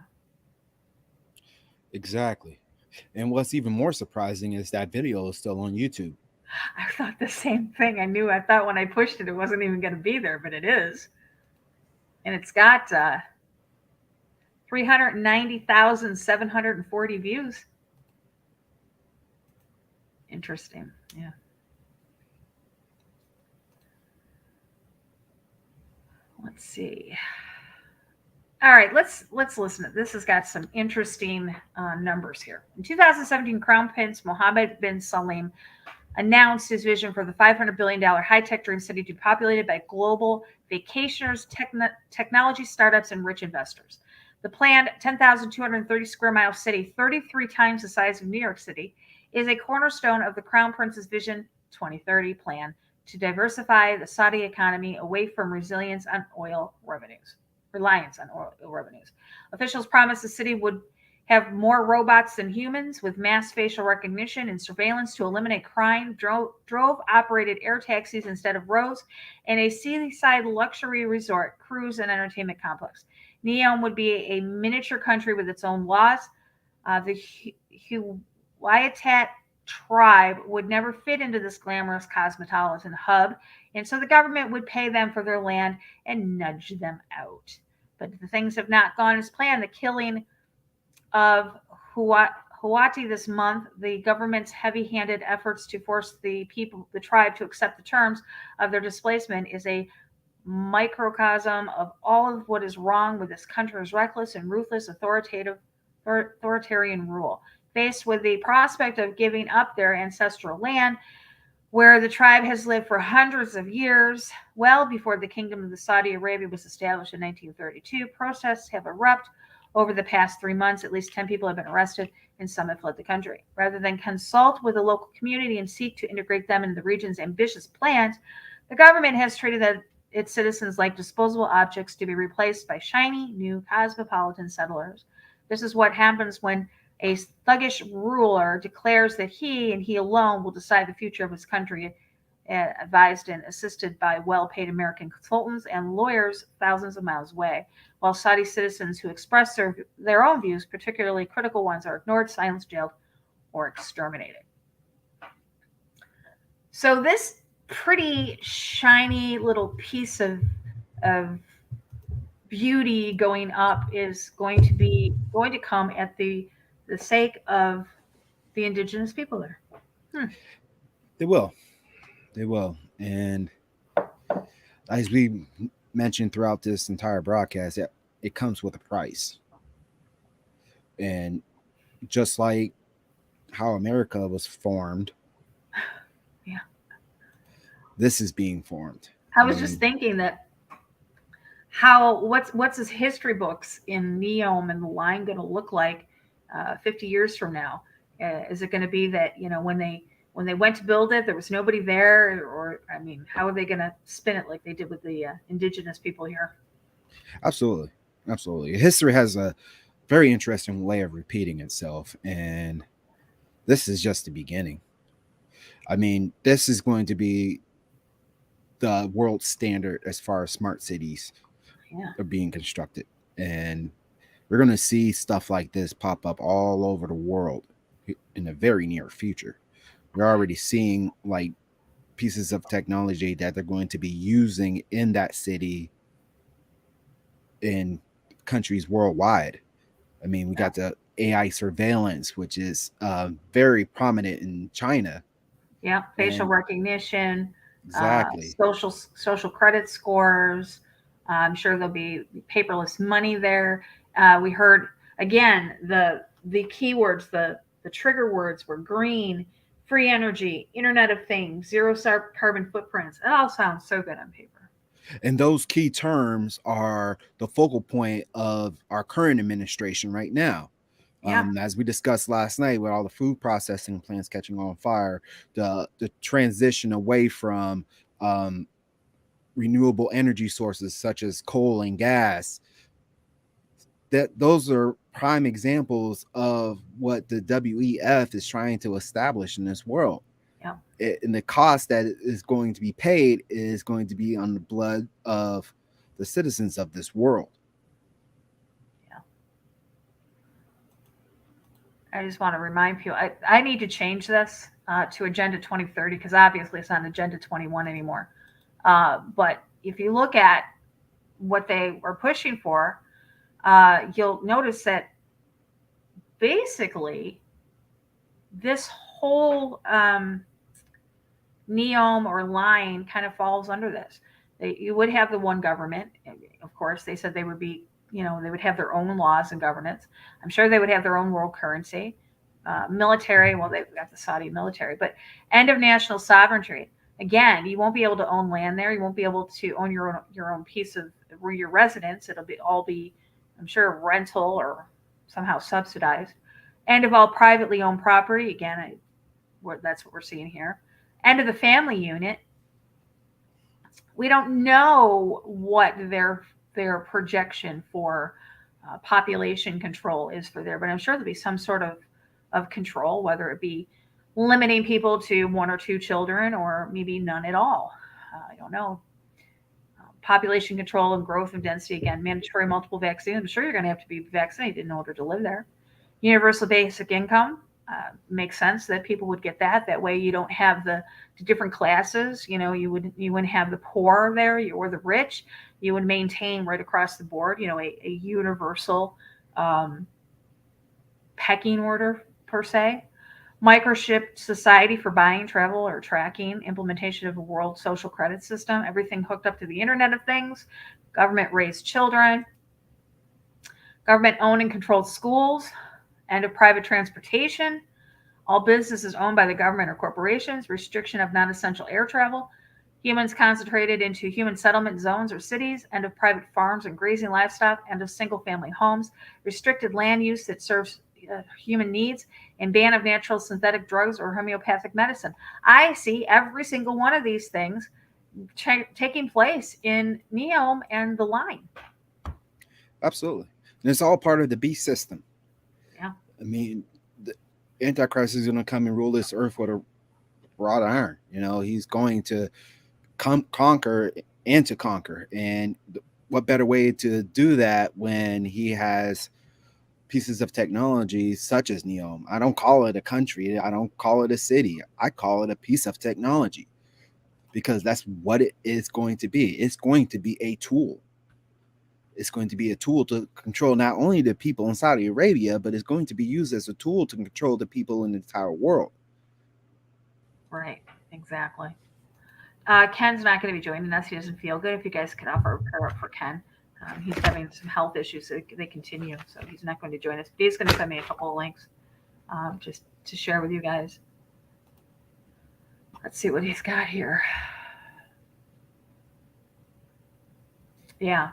Exactly. And what's even more surprising is that video is still on YouTube. I thought the same thing. I thought when I pushed it, it wasn't even going to be there, but it is. And it's got 390,740 views. Interesting. Yeah. Let's see. All right, let's listen to this. Has got some interesting numbers here. In 2017, Crown Prince Mohammed bin Salman announced his vision for the $500 billion high-tech dream city to be populated by global vacationers, technology startups, and rich investors. The planned 10,230 square mile city, 33 times the size of New York City, is a cornerstone of the Crown Prince's Vision 2030 plan to diversify the Saudi economy away from reliance on oil revenues. Officials promised the city would have more robots than humans, with mass facial recognition and surveillance to eliminate crime, drove operated air taxis instead of roads, and a seaside luxury resort, cruise, and entertainment complex. Neom would be a miniature country with its own laws. The Huaytat tribe would never fit into this glamorous cosmopolitan hub, and so the government would pay them for their land and nudge them out. But the things have not gone as planned. The killing of Huati this month, the government's heavy-handed efforts to force the tribe to accept the terms of their displacement is a microcosm of all of what is wrong with this country's reckless and ruthless authoritarian rule. Faced with the prospect of giving up their ancestral land, where the tribe has lived for hundreds of years, well before the Kingdom of Saudi Arabia was established in 1932, protests have erupted over the past 3 months. At least 10 people have been arrested, and some have fled the country. Rather than consult with the local community and seek to integrate them into the region's ambitious plans, the government has treated its citizens like disposable objects to be replaced by shiny, new cosmopolitan settlers. This is what happens when a thuggish ruler declares that he and he alone will decide the future of his country, advised and assisted by well-paid American consultants and lawyers thousands of miles away, while Saudi citizens who express their own views, particularly critical ones, are ignored, silenced, jailed, or exterminated. So this pretty shiny little piece of beauty going up is going to come at the sake of the indigenous people there. They will. And as we mentioned throughout this entire broadcast, it comes with a price. And just like how America was formed, yeah, this is being formed. I was just thinking that what's his history books in Neom and the line going to look like 50 years from now? Is it going to be that, when they went to build it, there was nobody there? Or, I mean, how are they going to spin it like they did with the indigenous people here? Absolutely. History has a very interesting way of repeating itself, and this is just the beginning. I mean, this is going to be the world standard as far as smart cities are being constructed. And we're going to see stuff like this pop up all over the world in the very near future. We're already seeing like pieces of technology that they're going to be using in that city in countries worldwide. I mean, we got the AI surveillance, which is very prominent in China. Yeah, facial recognition, exactly. Social credit scores. I'm sure there'll be paperless money there. We heard again the keywords, the trigger words were green, free energy, Internet of Things, zero carbon footprints. It all sounds so good on paper. And those key terms are the focal point of our current administration right now. Yeah. As we discussed last night, with all the food processing plants catching on fire, the transition away from renewable energy sources such as coal and gas. Those are prime examples of what the WEF is trying to establish in this world. Yeah. And the cost that is going to be paid is going to be on the blood of the citizens of this world. Yeah. I just want to remind people, I need to change this to Agenda 2030 because obviously it's not Agenda 21 anymore. But if you look at what they were pushing for, you'll notice that basically this whole Neom or line kind of falls under this. You would have the one government. Of course, they said they would be, they would have their own laws and governance. I'm sure they would have their own world currency. Military, well, they've got the Saudi military, but end of national sovereignty. Again, you won't be able to own land there. You won't be able to own your own piece of where your residence. It'll all be, I'm sure, rental or somehow subsidized. End of all privately owned property. Again, that's what we're seeing here. End of the family unit. We don't know what their projection for population control is for there, but I'm sure there'll be some sort of control, whether it be limiting people to 1 or 2 children or maybe none at all. I don't know. Population control and growth of density. Again, mandatory multiple vaccines. I'm sure you're going to have to be vaccinated in order to live there. Universal basic income. Makes sense that people would get that. That way you don't have the different classes. You wouldn't have the poor there or the rich. You would maintain right across the board, a universal pecking order per se. Microchip society for buying, travel, or tracking. Implementation of a world social credit system. Everything hooked up to the Internet of Things. Government raised children. Government owned and controlled schools. End of private transportation. All businesses owned by the government or corporations. Restriction of non-essential air travel. Humans concentrated into human settlement zones or cities. End of private farms and grazing livestock. End of single-family homes. Restricted land use that serves human needs. And ban of natural synthetic drugs or homeopathic medicine. I see every single one of these things taking place in Neom and the line. Absolutely. And it's all part of the beast system. Yeah. I mean, the Antichrist is going to come and rule this earth with a rod of iron. He's going to conquer and to conquer. And what better way to do that when he has pieces of technology such as Neom? I don't call it a country. I don't call it a city. I call it a piece of technology because that's what it is going to be. It's going to be a tool. It's going to be a tool to control not only the people in Saudi Arabia, but it's going to be used as a tool to control the people in the entire world. Right, exactly. Ken's not going to be joining us. He doesn't feel good. If you guys could offer a prayer up for Ken. He's having some health issues. So they continue, so he's not going to join us. But he's going to send me a couple of links just to share with you guys. Let's see what he's got here. Yeah.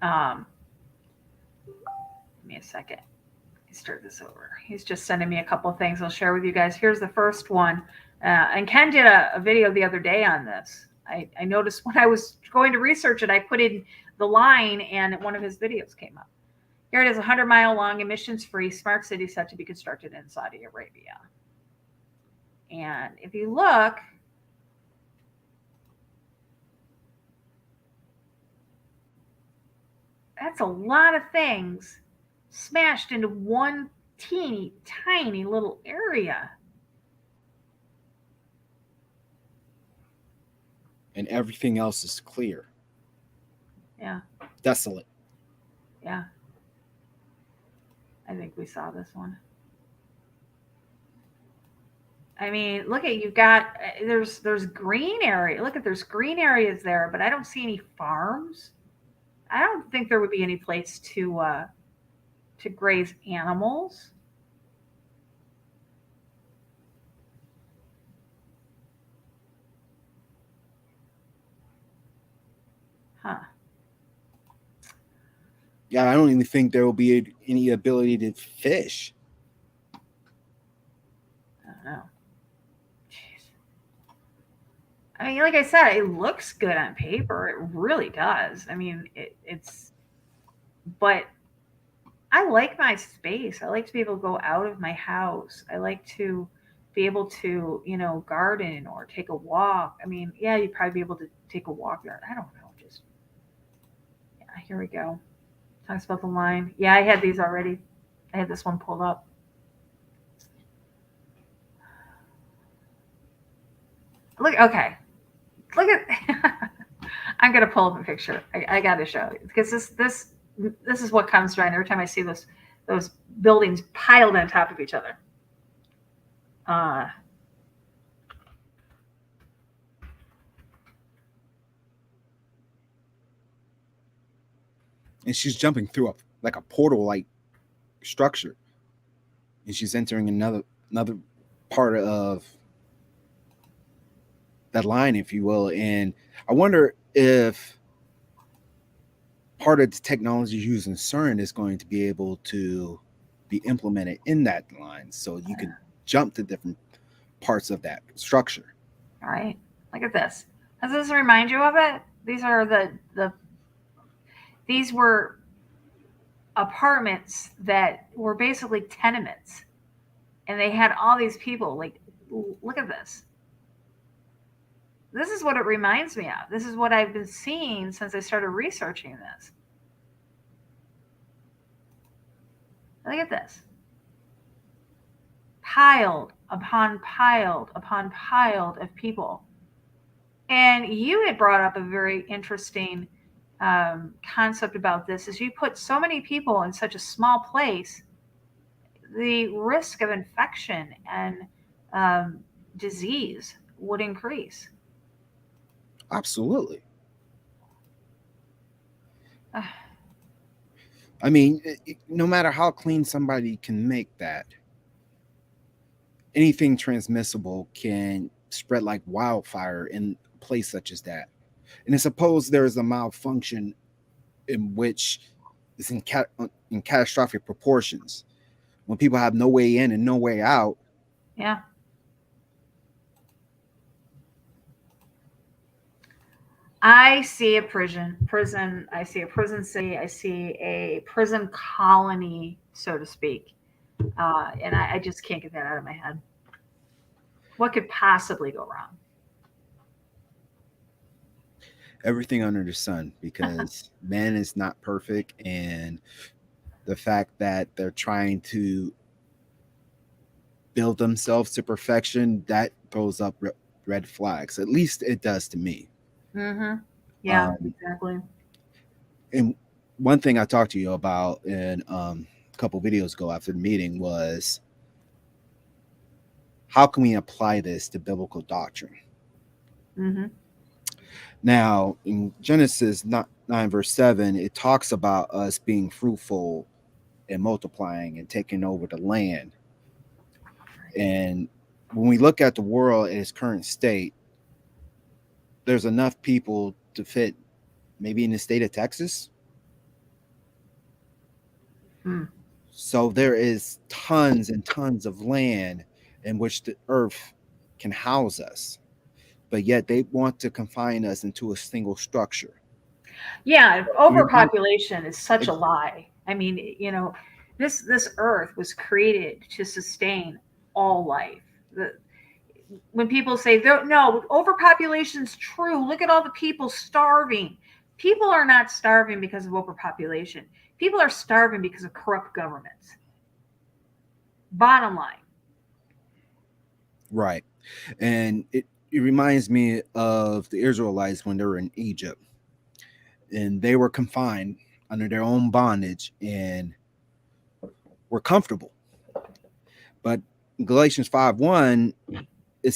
Give me a second. Let me start this over. He's just sending me a couple of things I'll share with you guys. Here's the first one. And Ken did a video the other day on this. I noticed when I was going to research it, I put in the line and one of his videos came up. Here it is, 100-mile long, emissions-free smart city set to be constructed in Saudi Arabia. And if you look, that's a lot of things smashed into one teeny tiny little area. And everything else is clear. Yeah. Desolate. Yeah. I think we saw this one. I mean, look at, you've got, there's green area. Look at, there's green areas there, but I don't see any farms. I don't think there would be any place to graze animals. Huh. Yeah, I don't even think there will be any ability to fish. I don't know. Jeez. I mean, like I said, it looks good on paper. It really does. I mean, but I like my space. I like to be able to go out of my house. I like to be able to, garden or take a walk. I mean, yeah, you'd probably be able to take a walk there. I don't know. Just, yeah, here we go. Talks about the line. Yeah, I had these already. I had this one pulled up. Look, okay. Look at. I'm gonna pull up a picture. I got to show you because this is what comes to mind every time I see those buildings piled on top of each other. And she's jumping through like a portal like structure, and she's entering another part of that line, if you will. And I wonder if part of the technology used in CERN is going to be able to be implemented in that line, so you can jump to different parts of that structure. All right, look at this. Does this remind you of it? These are these were apartments that were basically tenements, and they had all these people. Like, look at this. This is what it reminds me of. This is what I've been seeing since I started researching this. Look at this. Piled upon piled upon piled of people. And you had brought up a very interesting concept about this. Is you put so many people in such a small place, the risk of infection and disease would increase. Absolutely. I mean, no matter how clean somebody can make that, anything transmissible can spread like wildfire in a place such as that. And suppose there is a malfunction in which is in catastrophic proportions, when people have no way in and no way out. Yeah. I see a prison. I see a prison city. I see a prison colony, so to speak. And I just can't get that out of my head. What could possibly go wrong? Everything under the sun, because man is not perfect, and the fact that they're trying to build themselves to perfection, that throws up red flags. At least it does to me. Mm-hmm. Yeah, exactly. And one thing I talked to you about in a couple videos ago after the meeting was, how can we apply this to biblical doctrine? Mm-hmm. Now, in Genesis 9 verse 7, it talks about us being fruitful and multiplying and taking over the land. And when we look at the world in its current state, there's enough people to fit maybe in the state of Texas. So there is tons and tons of land in which the earth can house us, but yet they want to confine us into a single structure. Yeah, overpopulation is such a lie. I mean, this earth was created to sustain all life. When people say, no, overpopulation's true, look at all the people starving. People are not starving because of overpopulation. People are starving because of corrupt governments. Bottom line. Right. And it reminds me of the Israelites when they were in Egypt, and they were confined under their own bondage and were comfortable. But in Galatians 5:1, it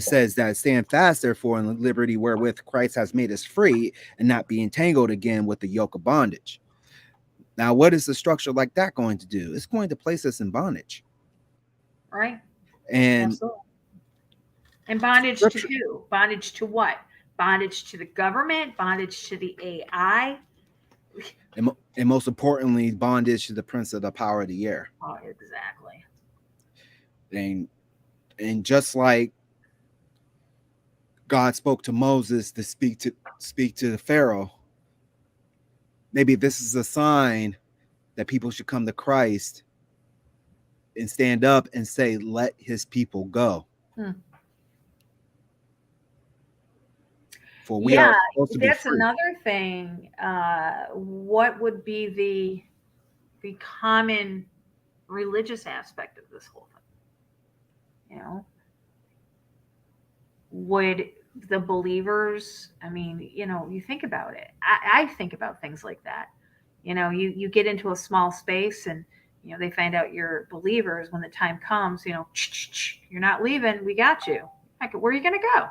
says that stand fast, therefore, in the liberty wherewith Christ has made us free, and not be entangled again with the yoke of bondage. Now, what is a structure like that going to do? It's going to place us in bondage. Right. And absolutely. And bondage to who? Bondage to what? Bondage to the government? Bondage to the AI? And most importantly, bondage to the prince of the power of the air. Oh, exactly. And just like God spoke to Moses to speak to the Pharaoh. Maybe this is a sign that people should come to Christ and stand up and say, let his people go. For we are supposed to be that's free. another thing. What would be the common religious aspect of this whole thing? You know, would the believers, I mean, you know, you think about it. I think about things like that. You know, you get into a small space and, you know, they find out you're believers. When the time comes, you know, you're not leaving. We got you. Like, where are you going to go?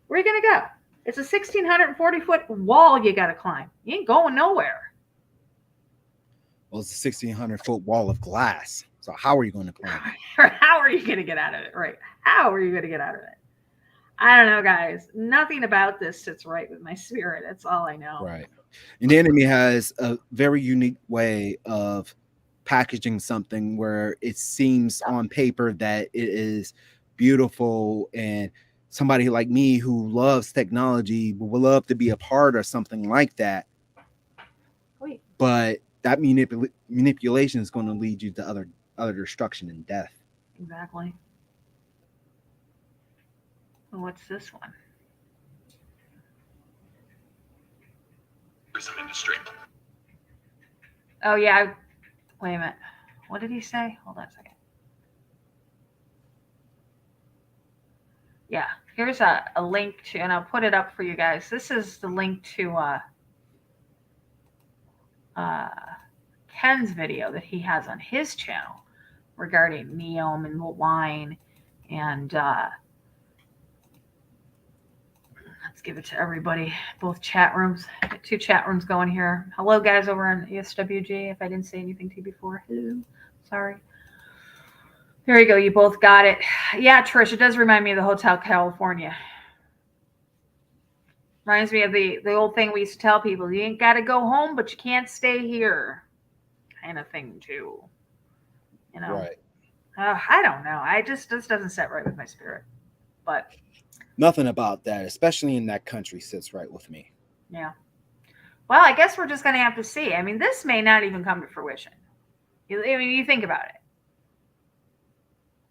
Where are you going to go? It's a 1,640-foot wall you got to climb. You ain't going nowhere. Well, it's a 1,600-foot wall of glass. So how are you going to climb it? Or how are you going to get out of it? Right. How are you going to get out of it? I don't know, guys. Nothing about this sits right with my spirit. That's all I know. Right. And the enemy has a very unique way of packaging something where it seems on paper that it is beautiful, and somebody like me who loves technology would love to be a part of something like that. Wait. But that manipulation is going to lead you to other destruction and death. Exactly. Well, what's this one? Industry. Oh yeah. Wait a minute. What did he say? Hold on a second. Yeah, here's a link to, and I'll put it up for you guys. This is the link to Ken's video that he has on his channel regarding Neom and wine, and let's give it to everybody. Both chat rooms. Got 2 chat rooms going here. Hello, guys over on ESWG. If I didn't say anything to you before, hello. Sorry. There you go. You both got it. Yeah, Trish, it does remind me of the Hotel California. Reminds me of the old thing we used to tell people. You ain't got to go home, but you can't stay here. Kind of thing, too. You know? Right. I don't know. This doesn't sit right with my spirit. But nothing about that, especially in that country, sits right with me. Yeah. Well, I guess we're just going to have to see. I mean, this may not even come to fruition. I mean, you think about it.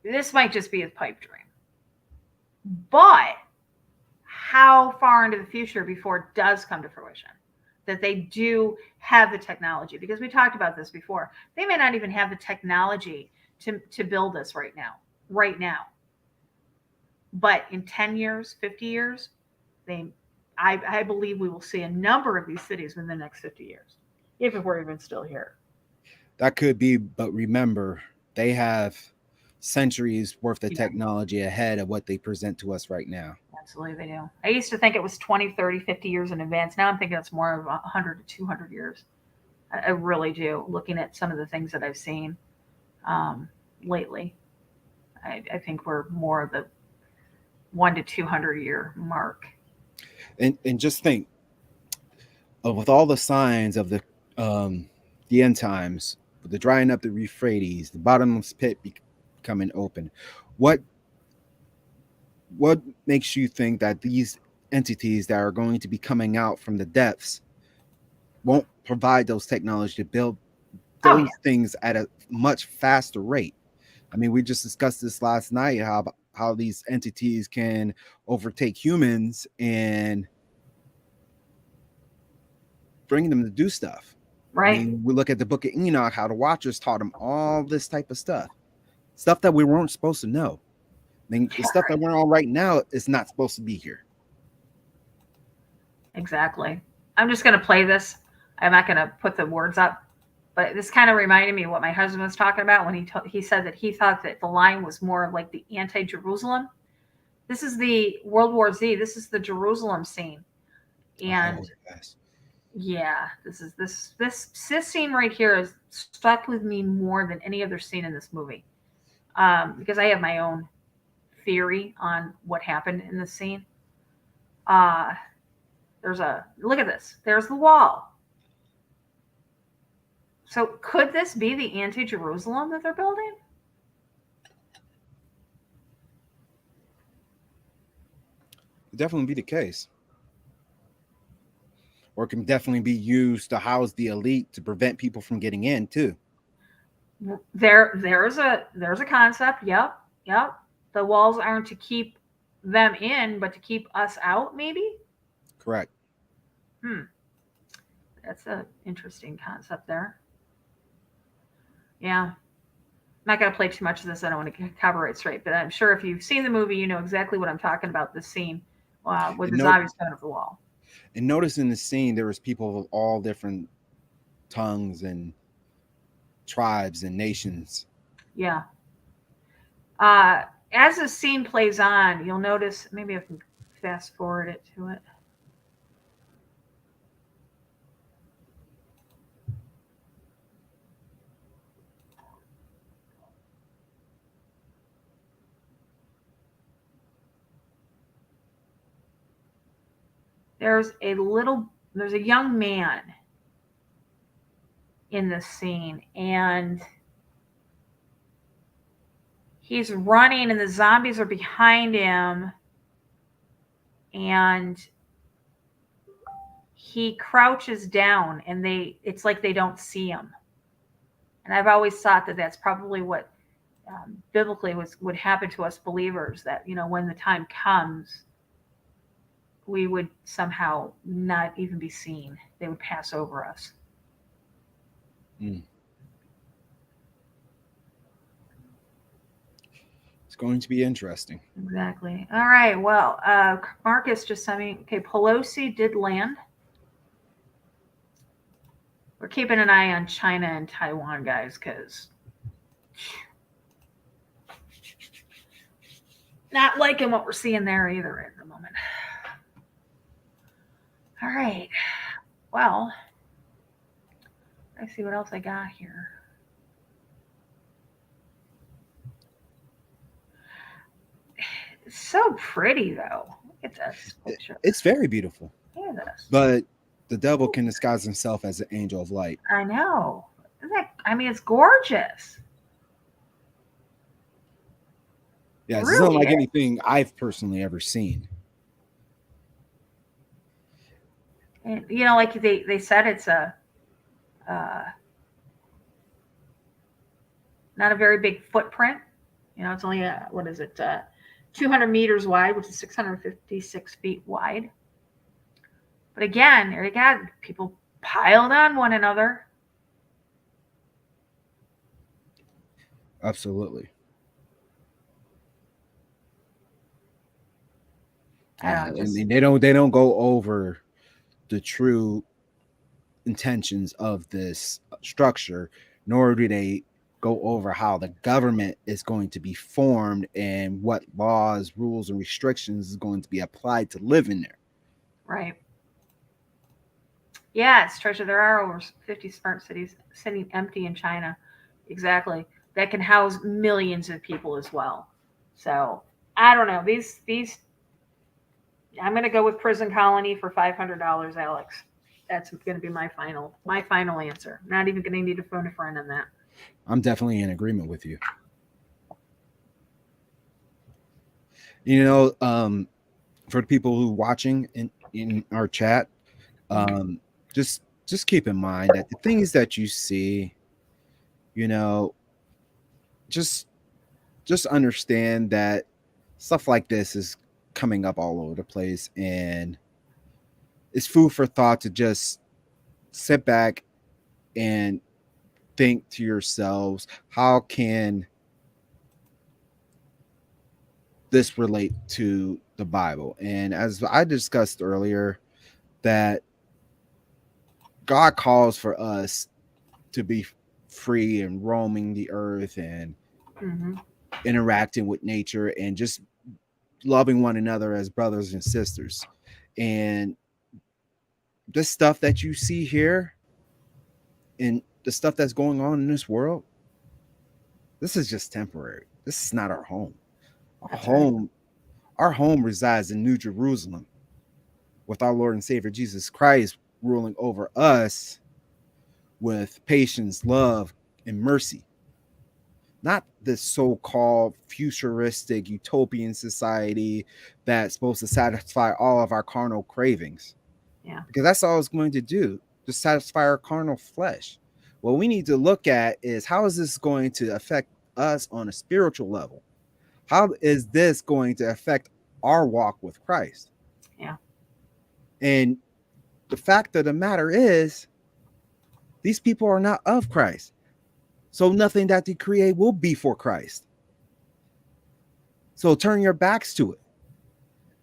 This might just be a pipe dream. But how far into the future before it does come to fruition that they do have the technology? Because we talked about this before. They may not even have the technology to build this right now. But in 10 years, 50 years, I believe we will see a number of these cities within the next 50 years, if we're even still here. That could be, but remember, they have centuries worth of technology ahead of what they present to us right now. Absolutely, they do. I used to think it was 20, 30, 50 years in advance. Now I'm thinking it's more of 100 to 200 years. I really do, looking at some of the things that I've seen lately. I think we're more of the 1 to 200 year mark. And just think, with all the signs of the end times, the drying up the Euphrates, the bottomless pit becoming open, what makes you think that these entities that are going to be coming out from the depths won't provide those technology to build those things at a much faster rate? I mean, we just discussed this last night, how these entities can overtake humans and bring them to do stuff. Right. I mean, we look at the book of Enoch, how the Watchers taught them all this type of stuff that we weren't supposed to know. I mean, the stuff that we're on right now is not supposed to be here. Exactly. I'm just going to play this. I'm not going to put the words up, but this kind of reminded me of what my husband was talking about when he said that he thought that the line was more of like the anti-Jerusalem. This is the World War Z. This is the Jerusalem scene. And yeah, this scene right here is stuck with me more than any other scene in this movie. Because I have my own theory on what happened in this scene. Look at this. There's the wall. So could this be the anti-Jerusalem that they're building? definitely be the case. Or can definitely be used to house the elite to prevent people from getting in too. There's a concept. Yep. The walls aren't to keep them in, but to keep us out, maybe. Correct. That's an interesting concept there. Yeah. I'm not going to play too much of this. I don't want to get copyright straight, but I'm sure if you've seen the movie, you know exactly what I'm talking about. This scene with the zombies coming up the wall. And notice in the scene, there was people of all different tongues and tribes and nations. Yeah. As the scene plays on, you'll notice, maybe I can fast forward it to it. There's a young man in this scene, and he's running and the zombies are behind him, and he crouches down, and it's like they don't see him. And I've always thought that that's probably what biblically would happen to us believers, that, you know, when the time comes, we would somehow not even be seen. They would pass over us. It's going to be interesting. Exactly. All right. Well, Marcus just sent me, okay, Pelosi did land. We're keeping an eye on China and Taiwan, guys, because not liking what we're seeing there either at the moment. All right. Well, let's see what else I got here. It's so pretty, though. Look at this picture. It's very beautiful. Look at this. But the devil can disguise himself as an angel of light. I know. It's gorgeous. Yeah, it's Really not like anything I've personally ever seen. And, you know, like they said, it's a not a very big footprint. You know, it's only 200 meters wide, which is 656 feet wide. But again, there you got people piled on one another. Absolutely. And they don't go over the true intentions of this structure, nor do they go over how the government is going to be formed and what laws, rules, and restrictions is going to be applied to live in there. Right. Yes, Treasure, there are over 50 smart cities sitting empty in China. Exactly. That can house millions of people as well. So I don't know. These I'm going to go with prison colony for $500, Alex. That's going to be my final answer. Not even going to need to phone a friend on that. I'm definitely in agreement with you. You know, for the people who are watching in our chat, just keep in mind that the things that you see, you know, just understand that stuff like this is coming up all over the place, and it's food for thought to just sit back and think to yourselves, how can this relate to the Bible? And as I discussed earlier, that God calls for us to be free and roaming the earth and interacting with nature and just loving one another as brothers and sisters. And this stuff that you see here and the stuff that's going on in this world, this is just temporary. This is not our home. Our home resides in New Jerusalem with our Lord and Savior Jesus Christ ruling over us with patience, love, and mercy. not this so-called futuristic utopian society that's supposed to satisfy all of our carnal cravings. Yeah. Because that's all it's going to do, to satisfy our carnal flesh. What we need to look at is, how is this going to affect us on a spiritual level? How is this going to affect our walk with Christ? Yeah. And the fact of the matter is, these people are not of Christ. So nothing that they create will be for Christ. So turn your backs to it,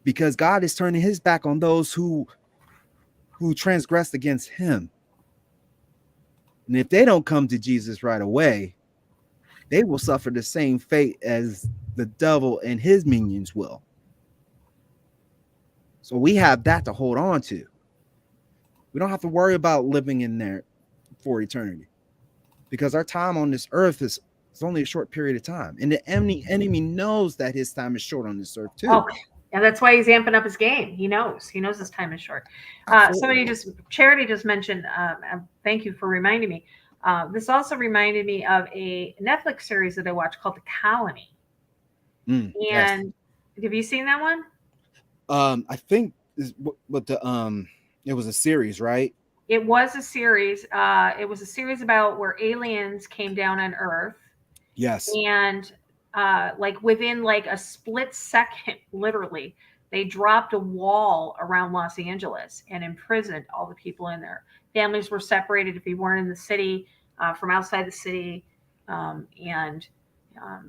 because God is turning his back on those who transgressed against him. And if they don't come to Jesus right away, they will suffer the same fate as the devil and his minions will. So we have that to hold on to. We don't have to worry about living in there for eternity, because our time on this earth is only a short period of time. And the enemy knows that his time is short on this earth too. Oh, and that's why he's amping up his game. He knows his time is short. Charity just mentioned, thank you for reminding me. This also reminded me of a Netflix series that I watched called The Colony. And yes. Have you seen that one? I think it was a series, right? It was a series. It was a series about where aliens came down on Earth. Yes. And like within like a split second, literally, they dropped a wall around Los Angeles and imprisoned all the people in there. Families were separated if you weren't in the city from outside the city.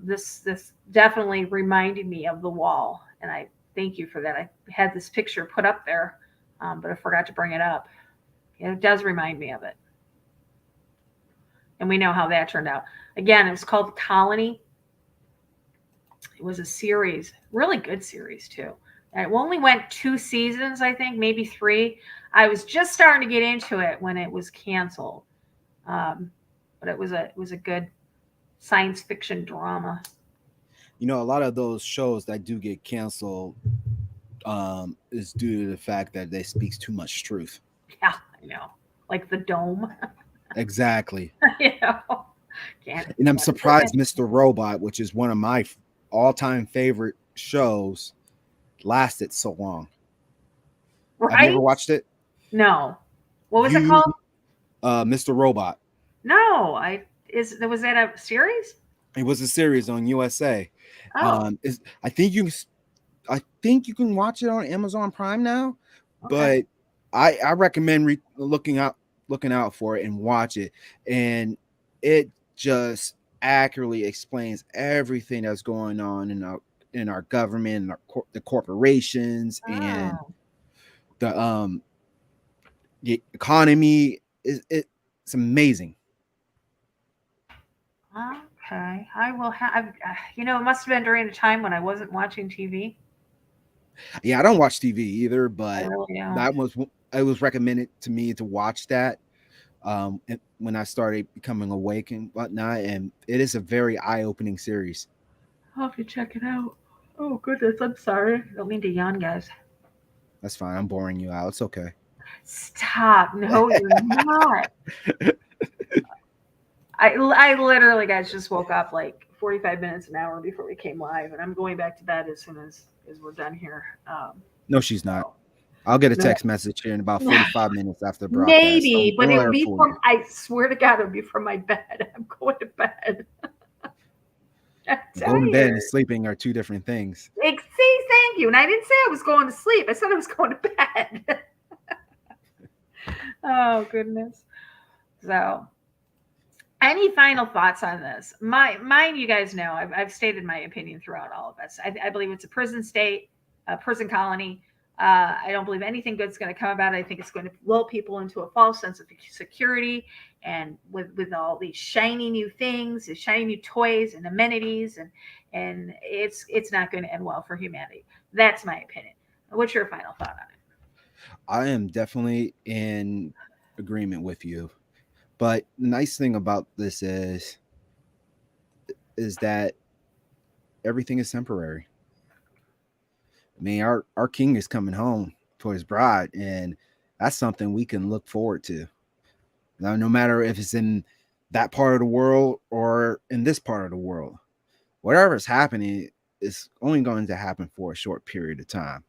This definitely reminded me of the wall. And I thank you for that. I had this picture put up there, but I forgot to bring it up. And it does remind me of it. And we know how that turned out. Again, it was called Colony. It was a series, really good series too. And it only went 2 seasons, I think, maybe 3. I was just starting to get into it when it was canceled. But it was a good science fiction drama. You know, a lot of those shows that do get canceled is due to the fact that they speaks too much truth. Yeah, I know. Like The Dome. Exactly. You know. And I'm surprised Mr. Robot, which is one of my all-time favorite shows, lasted so long. Right? Have you ever watched it? No. What was it called? Mr. Robot. No, was that a series? It was a series on USA. Oh. I think you can watch it on Amazon Prime now, okay. But I recommend looking out for it and watch it. And it just accurately explains everything that's going on in our government, and the corporations, and the economy. It's amazing. Okay, I will have. It must have been during a time when I wasn't watching TV. Yeah, I don't watch TV either, but it was recommended to me to watch that when I started becoming awake and whatnot, and it is a very eye-opening series. I'll have to check it out. Oh goodness, I'm sorry. I don't mean to yawn, guys. That's fine. I'm boring you out. It's okay. Stop. No, you're not. I literally, guys, just woke up like 45 minutes, an hour before we came live, and I'm going back to bed as soon as we're done here. No, she's not. I'll get a text message here in about 45 minutes after the broadcast. Maybe, but it would be from, I swear to God, it would be from my bed. I'm going to bed. Going to bed and sleeping are 2 different things. See, thank you. And I didn't say I was going to sleep. I said I was going to bed. Oh, goodness. So, any final thoughts on this? Mine, you guys know, I've stated my opinion throughout all of this. I believe it's a prison state, a prison colony. I don't believe anything good's going to come about it. I think it's going to lull people into a false sense of security, and with all these shiny new things, the shiny new toys and amenities, and it's not going to end well for humanity. That's my opinion. What's your final thought on it? I am definitely in agreement with you. But the nice thing about this is that everything is temporary. I mean, our king is coming home for his bride, and that's something we can look forward to. Now, no matter if it's in that part of the world or in this part of the world. Whatever's happening is only going to happen for a short period of time.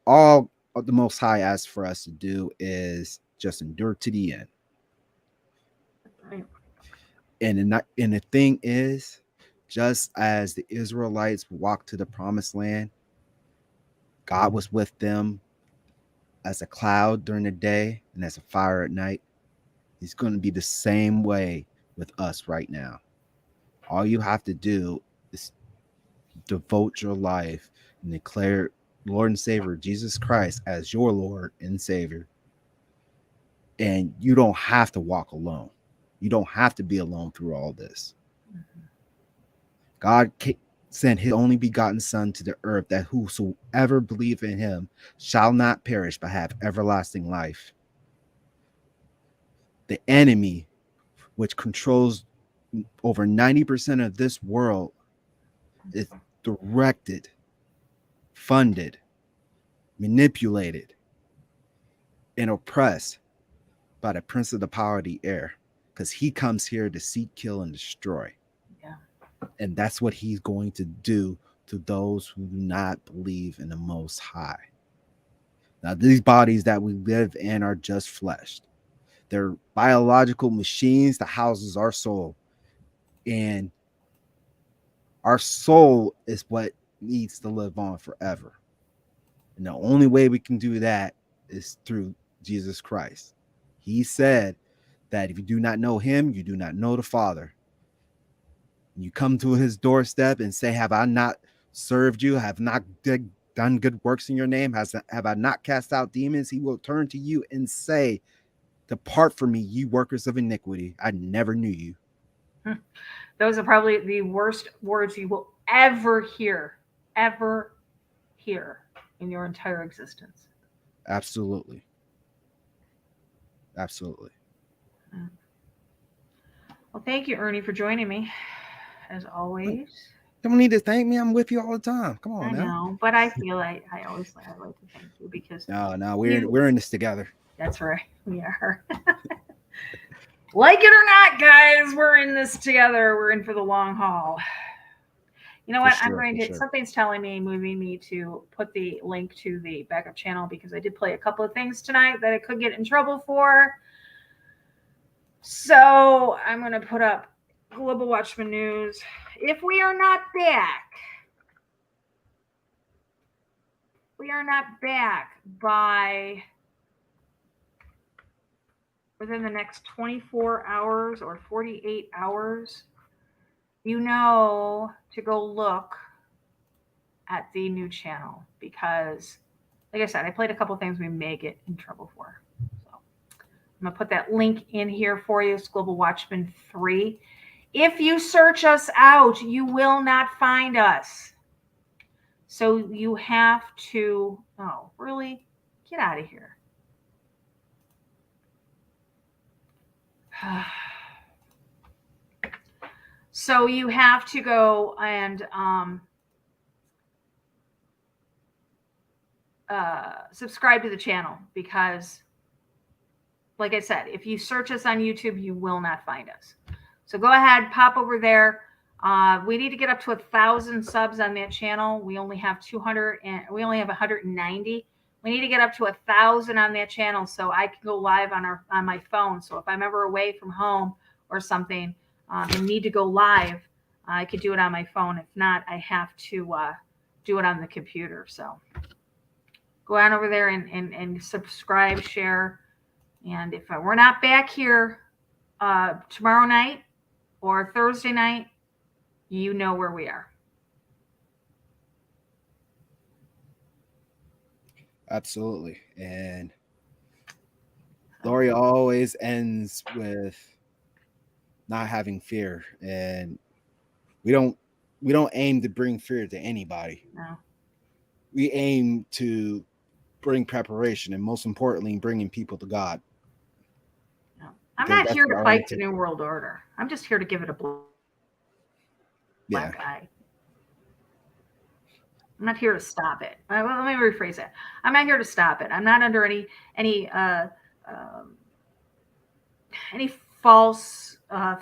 All the Most High asks for us to do is just endure to the end. Right. And the thing is, just as the Israelites walked to the promised land, God was with them as a cloud during the day and as a fire at night. He's going to be the same way with us right now. All you have to do is devote your life and declare Lord and Savior Jesus Christ as your Lord and Savior. And you don't have to walk alone. You don't have to be alone through all this. God sent his only begotten Son to the earth, that whosoever believe in him shall not perish but have everlasting life. The enemy, which controls over 90% of this world, is directed, funded, manipulated, and oppressed by the prince of the power of the air, because he comes here to seek, kill, and destroy. Yeah. And that's what he's going to do to those who do not believe in the Most High. Now, these bodies that we live in are just flesh. They're biological machines that houses our soul. And our soul is what needs to live on forever. And the only way we can do that is through Jesus Christ. He said that if you do not know him, you do not know the Father. You come to his doorstep and say, have I not served you? Have not done good works in your name? Have I not cast out demons? He will turn to you and say, depart from me, you workers of iniquity. I never knew you. Those are probably the worst words you will ever hear in your entire existence. Absolutely. Absolutely. Well, thank you, Ernie, for joining me, as always. Don't need to thank me. I'm with you all the time. Come on, I know, but I feel I always like to thank you because no, we're in this together. That's right, we are. Like it or not, guys, we're in this together. We're in for the long haul. You know what? Something's telling me, moving me to put the link to the backup channel, because I did play a couple of things tonight that I could get in trouble for. So I'm going to put up Global Watchman News. If we are not back by within the next 24 hours or 48 hours, you know to go look at the new channel, because, like I said, I played a couple things we may get in trouble for. So I'm going to put that link in here for you. It's Global Watchman 3. If you search us out, you will not find us. So you have to, oh, really? Get out of here. So you have to go and subscribe to the channel, because, like I said, if you search us on YouTube, you will not find us. So go ahead, pop over there. We need to get up to 1,000 subs on that channel. We only have 200, and we only have 190. We need to get up to 1,000 on that channel so I can go live on my phone. So if I'm ever away from home or something and need to go live, I could do it on my phone. If not, I have to do it on the computer. So go on over there and subscribe, share. And if we're not back here tomorrow night or Thursday night, you know where we are. Absolutely. And Lori always ends with not having fear, and we don't aim to bring fear to anybody. No. We aim to bring preparation, and most importantly, bringing people to God. No. I'm not here to fight the New World Order. I'm just here to give it a black eye. I'm not here to stop it. Let me rephrase that. I'm not here to stop it. I'm not under any false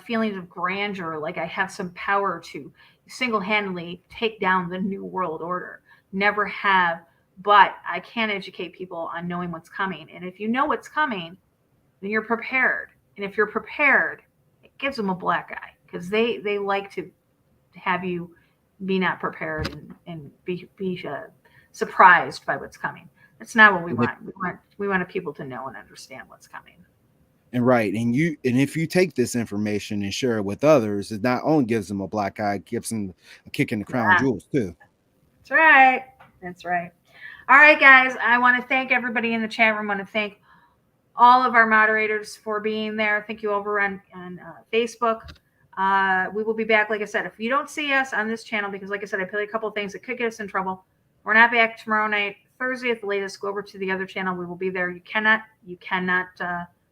feelings of grandeur, like I have some power to single-handedly take down the new world order. Never have, but I can educate people on knowing what's coming. And if you know what's coming, then you're prepared. And if you're prepared, it gives them a black eye, because they like to have you be not prepared and be surprised by what's coming. That's not what we want. We want people to know and understand what's coming. And right, and if you take this information and share it with others, it not only gives them a black eye, it gives them a kick in the crown jewels too. That's right. That's right. All right, guys. I want to thank everybody in the chat room. I want to thank all of our moderators for being there. Thank you over on Facebook. We will be back, like I said. If you don't see us on this channel, because like I said, I played a couple of things that could get us in trouble. We're not back tomorrow night. Thursday at the latest. Go over to the other channel. We will be there. You cannot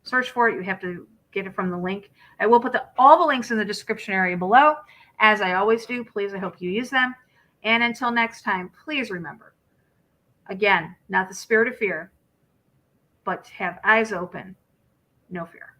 search for it. You have to get it from the link. I will put all the links in the description area below, as I always do. Please, I hope you use them. And until next time, please remember, again, not the spirit of fear, but have eyes open, no fear.